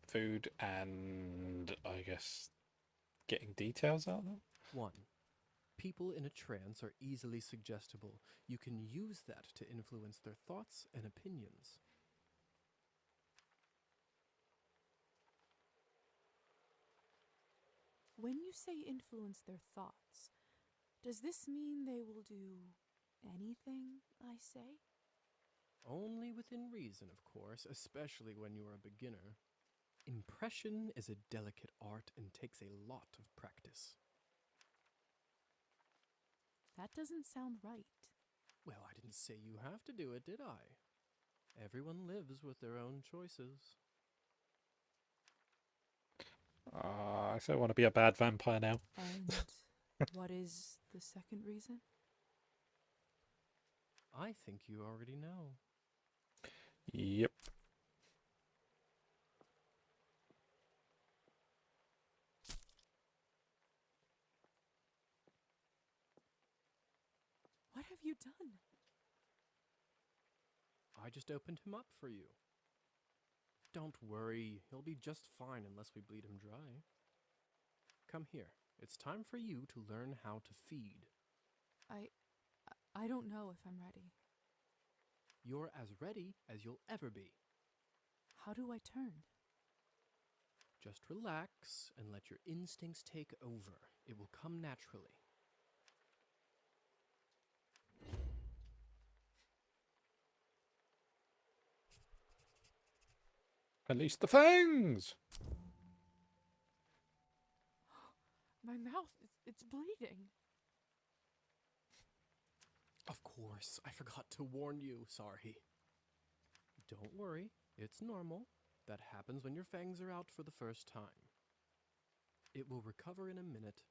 Food and, I guess, getting details out of them? 1. People in a trance are easily suggestible. You can use that to influence their thoughts and opinions. When you say influence their thoughts, does this mean they will do anything I say? Only within reason, of course, especially when you are a beginner. Impression is a delicate art and takes a lot of practice. That doesn't sound right. Well, I didn't say you have to do it, did I? Everyone lives with their own choices. I so want to be a bad vampire now. And what is the second reason? I think you already know. Yep. What have you done? I just opened him up for you. Don't worry, he'll be just fine unless we bleed him dry. Come here. It's time for you to learn how to feed. I don't know if I'm ready. You're as ready as you'll ever be. How do I turn? Just relax and let your instincts take over. It will come naturally. Release the fangs! My mouth, it's bleeding. Of course, I forgot to warn you. Sorry. Don't worry, it's normal. That happens when your fangs are out for the first time. It will recover in a minute.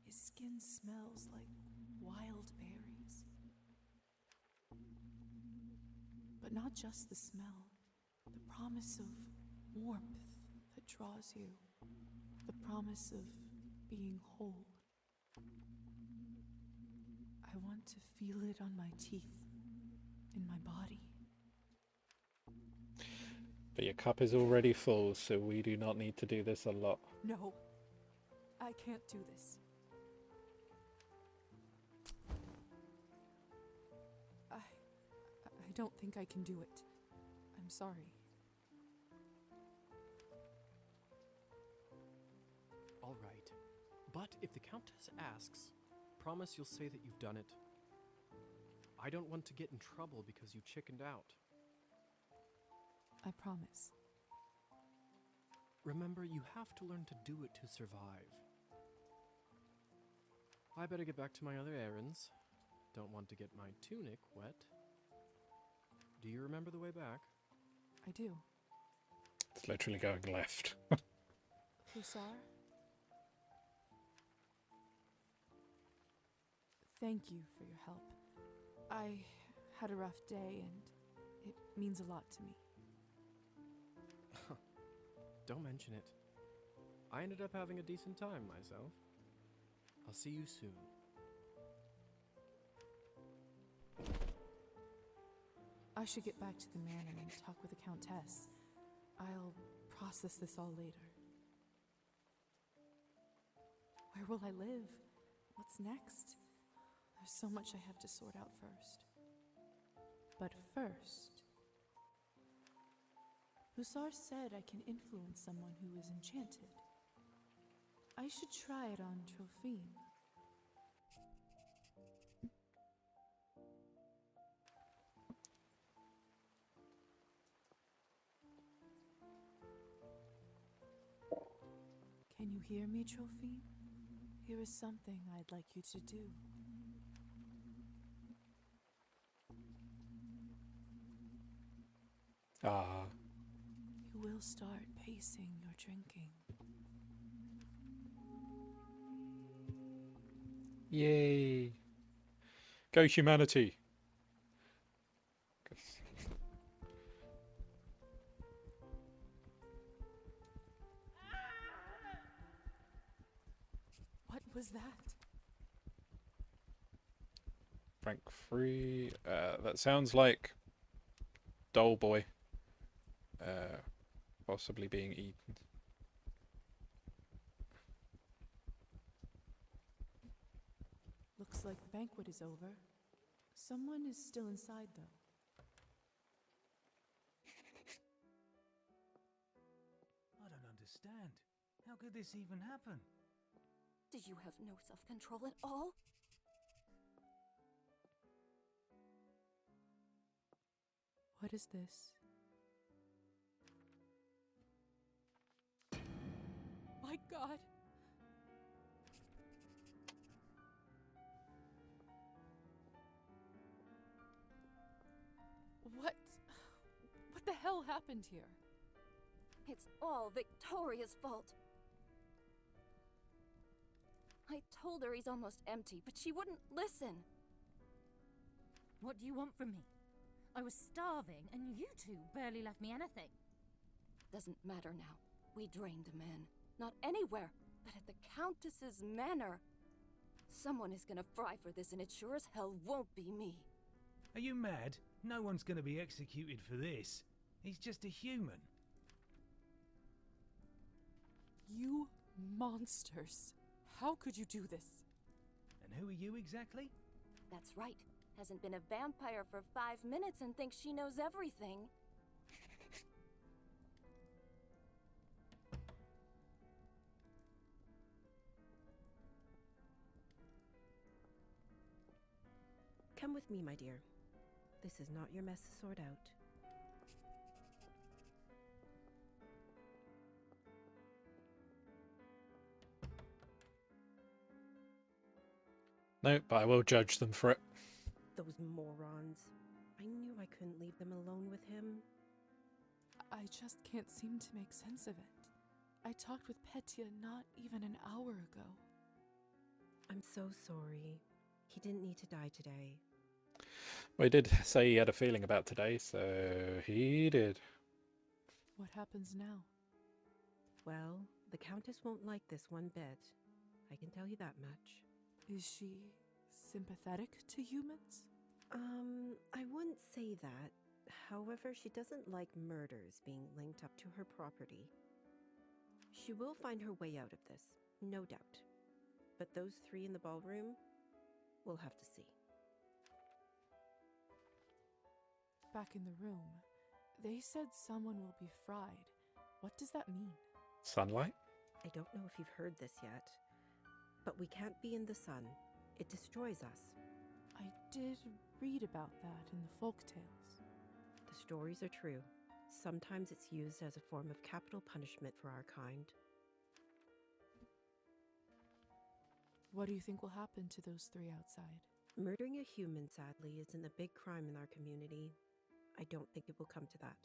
His skin smells like wild berries. But not just the smell. The promise of warmth that draws you. The promise of being whole. I want to feel it on my teeth, in my body. But your cup is already full, so we do not need to do this a lot. No, I can't do this. I don't think I can do it. I'm sorry. All right. But if the Countess asks, promise you'll say that you've done it. I don't want to get in trouble because you chickened out. I promise. Remember, you have to learn to do it to survive. I better get back to my other errands. Don't want to get my tunic wet. Do you remember the way back? I do. It's literally going left. Hussar? Thank you for your help. I had a rough day and it means a lot to me. Don't mention it. I ended up having a decent time myself. I'll see you soon. I should get back to the manor and talk with the Countess. I'll process this all later. Where will I live? What's next? There's so much I have to sort out first. But first, Hussar said I can influence someone who is enchanted. I should try it on Trophine. Can you hear me, Trophine? Here is something I'd like you to do. You will start pacing your drinking. Yay! Go humanity! What was that? Rank 3. That sounds like Doll Boy. Possibly being eaten. Looks like the banquet is over. Someone is still inside, though. I don't understand. How could this even happen? Did you have no self-control at all? What is this? My God! What the hell happened here? It's all Victoria's fault. I told her he's almost empty, but she wouldn't listen. What do you want from me? I was starving, and you two barely left me anything. Doesn't matter now. We drained a man. Not anywhere, but at the Countess's manor. Someone is gonna fry for this, and it sure as hell won't be me. Are you mad? No one's going to be executed for this. He's just a human. You monsters! How could you do this? And who are you exactly? That's right. Hasn't been a vampire for 5 minutes and thinks she knows everything. Come with me, my dear. This is not your mess to sort out. No, but I will judge them for it. Those morons. I knew I couldn't leave them alone with him. I just can't seem to make sense of it. I talked with Petya not even an hour ago. I'm so sorry. He didn't need to die today. Well, he did say he had a feeling about today, so he did. What happens now? Well, the Countess won't like this one bit. I can tell you that much. Is she sympathetic to humans? I wouldn't say that. However, she doesn't like murders being linked up to her property. She will find her way out of this, no doubt. But those three in the ballroom, we'll have to see. Back in the room, they said someone will be fried. What does that mean? Sunlight? I don't know if you've heard this yet, but we can't be in the sun. It destroys us. I did read about that in the folk tales. The stories are true. Sometimes it's used as a form of capital punishment for our kind. What do you think will happen to those three outside? Murdering a human, sadly, isn't a big crime in our community. I don't think it will come to that.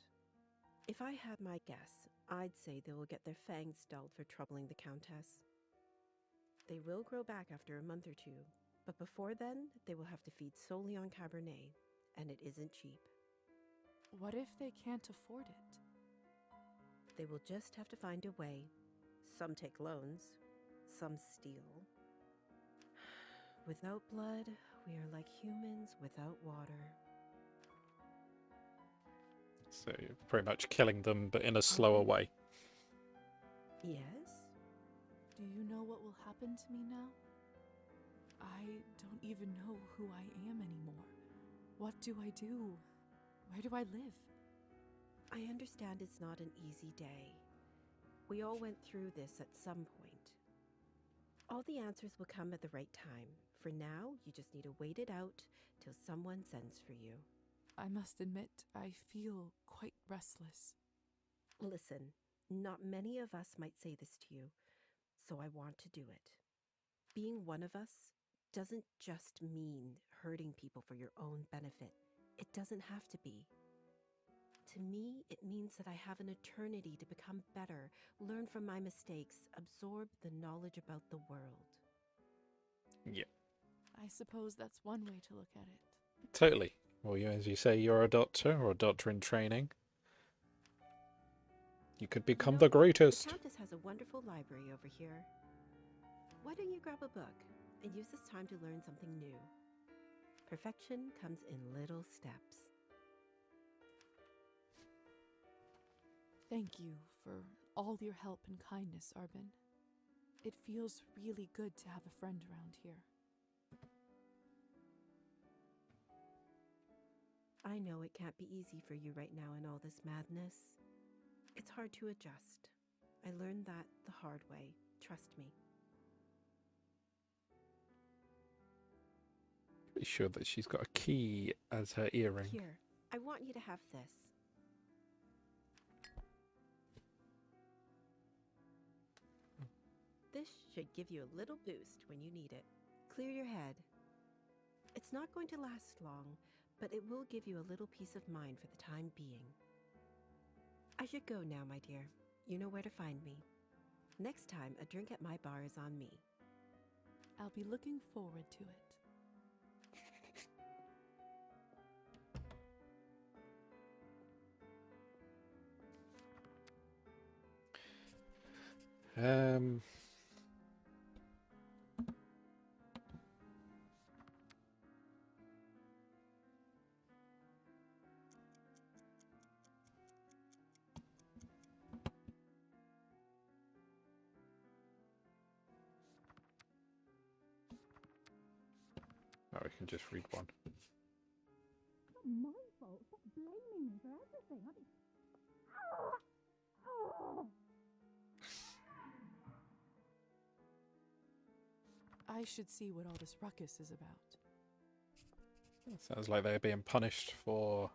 If I had my guess, I'd say they will get their fangs dulled for troubling the Countess. They will grow back after a month or two, but before then, they will have to feed solely on Cabernet, and it isn't cheap. What if they can't afford it? They will just have to find a way. Some take loans, some steal. Without blood, we are like humans without water. So you're pretty much killing them, but in a slower way. Yes? Do you know what will happen to me now? I don't even know who I am anymore. What do I do? Where do I live? I understand it's not an easy day. We all went through this at some point. All the answers will come at the right time. For now, you just need to wait it out till someone sends for you. I must admit, I feel quite restless. Listen, not many of us might say this to you, so I want to do it. Being one of us doesn't just mean hurting people for your own benefit. It doesn't have to be. To me, it means that I have an eternity to become better, learn from my mistakes, absorb the knowledge about the world. Yeah. I suppose that's one way to look at it. Totally. Well, as you say, you're a doctor or a doctor in training. You could become the greatest. The Countess has a wonderful library over here. Why don't you grab a book and use this time to learn something new? Perfection comes in little steps. Thank you for all your help and kindness, Arbin. It feels really good to have a friend around here. I know it can't be easy for you right now in all this madness. It's hard to adjust. I learned that the hard way. Trust me. Pretty sure that she's got a key as her earring. Here, I want you to have this. This should give you a little boost when you need it. Clear your head. It's not going to last long, but it will give you a little peace of mind for the time being. I should go now, my dear. You know where to find me. Next time, a drink at my bar is on me. I'll be looking forward to it. Oh, we can just read one. My fault. Stop blaming me for everything. I should see what all this ruckus is about. Sounds like they're being punished for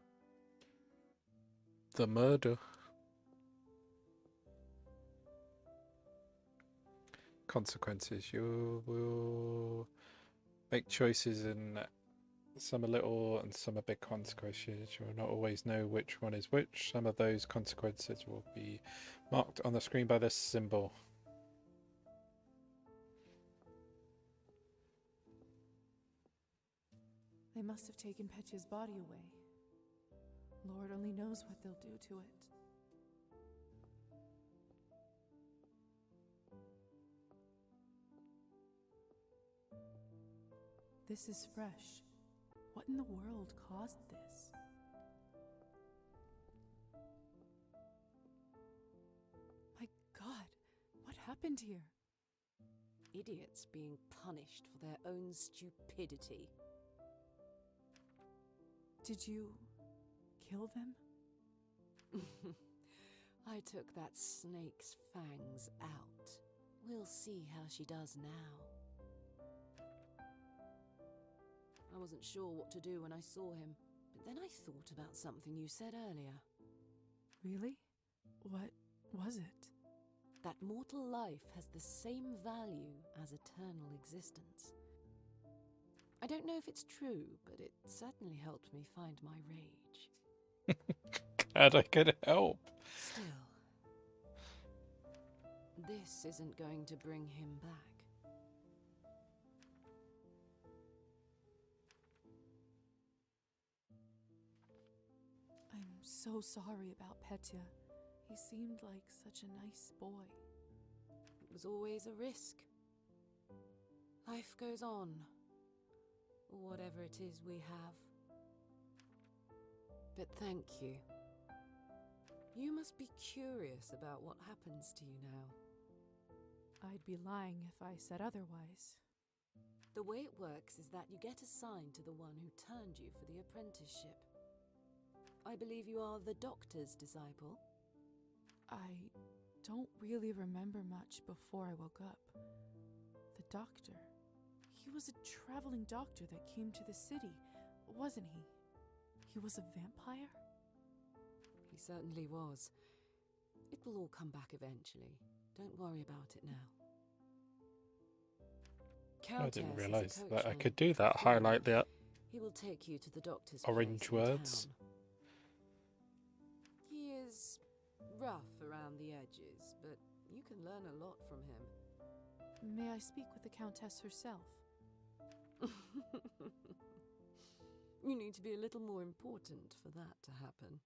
the murder. Consequences. You will make choices, and some are little and some are big consequences. You will not always know which one is which. Some of those consequences will be marked on the screen by this symbol. They must have taken Petya's body away. Lord only knows what they'll do to it. This is fresh. What in the world caused this? My God, what happened here? Idiots being punished for their own stupidity. Did you kill them? I took that snake's fangs out. We'll see how she does now. I wasn't sure what to do when I saw him, but then I thought about something you said earlier. Really? What was it? That mortal life has the same value as eternal existence. I don't know if it's true, but it certainly helped me find my rage. Glad I could help. Still, this isn't going to bring him back. I'm so sorry about Petya. He seemed like such a nice boy. It was always a risk. Life goes on. Whatever it is we have. But thank you. You must be curious about what happens to you now. I'd be lying if I said otherwise. The way it works is that you get assigned to the one who turned you for the apprenticeship. I believe you are the doctor's disciple. I don't really remember much before I woke up. The doctor. He was a traveling doctor that came to the city, wasn't he? He was a vampire? He certainly was. It will all come back eventually. Don't worry about it now. I didn't Countess is a realise that I coachman. could do that. Highlight the He will take you to the doctor's orange place in words. town. He is rough around the edges, but you can learn a lot from him. May I speak with the Countess herself? You need to be a little more important for that to happen.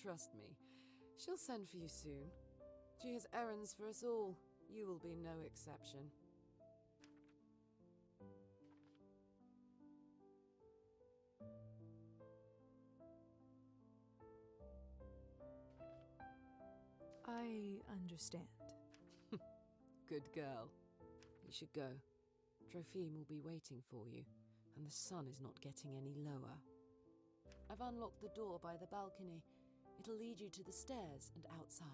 Trust me, she'll send for you soon. She has errands for us all. You will be no exception. I understand. Good girl. You should go. Trophime will be waiting for you, and the sun is not getting any lower. I've unlocked the door by the balcony. It'll lead you to the stairs and outside.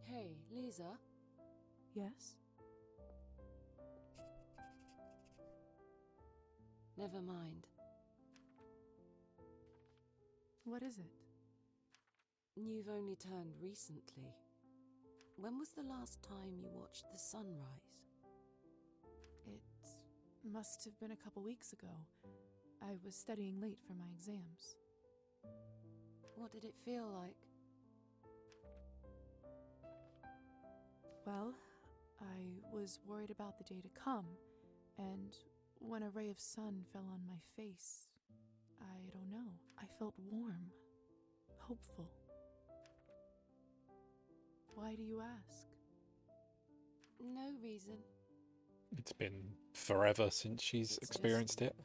Hey, Lisa? Yes? Never mind. What is it? You've only turned recently. When was the last time you watched the sunrise? It must have been a couple weeks ago. I was studying late for my exams. What did it feel like? Well, I was worried about the day to come, and when a ray of sun fell on my face, I don't know, I felt warm, hopeful. Why do you ask? No reason. It's been forever since she's experienced it.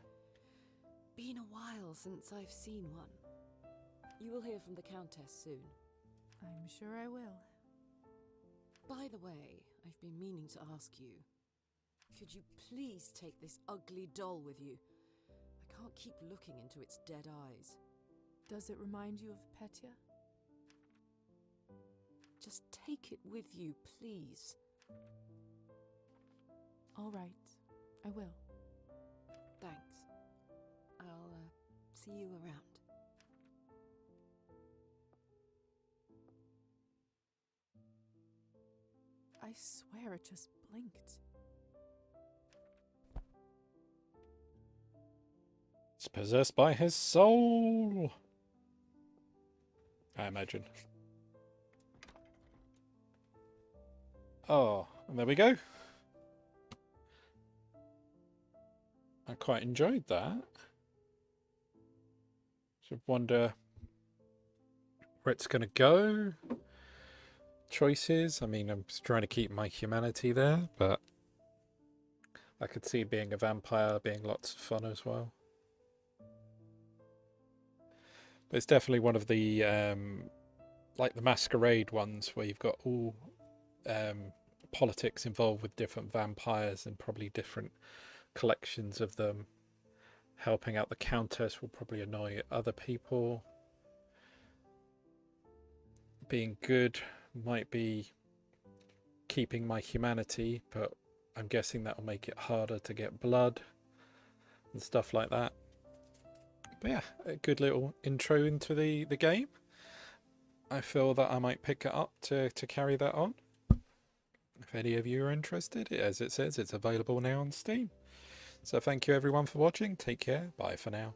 Been a while since I've seen one. You will hear from the Countess soon. I'm sure I will. By the way, I've been meaning to ask you. Could you please take this ugly doll with you? I can't keep looking into its dead eyes. Does it remind you of Petya? Just take it with you, please. All right, I will. Thanks. I'll see you around. I swear it just blinked. It's possessed by his soul, I imagine. Oh, and there we go. I quite enjoyed that. Should wonder where it's going to go. Choices. I mean, I'm just trying to keep my humanity there, but I could see being a vampire being lots of fun as well. But it's definitely one of the like the masquerade ones where you've got all politics involved with different vampires and probably different collections of them. Helping out the Countess will probably annoy other people. Being good might be keeping my humanity, but I'm guessing that'll make it harder to get blood and stuff like that. But yeah, a good little intro into the game. I feel that I might pick it up to carry that on. If any of you are interested, as it says, it's available now on Steam. So thank you everyone for watching. Take care. Bye for now.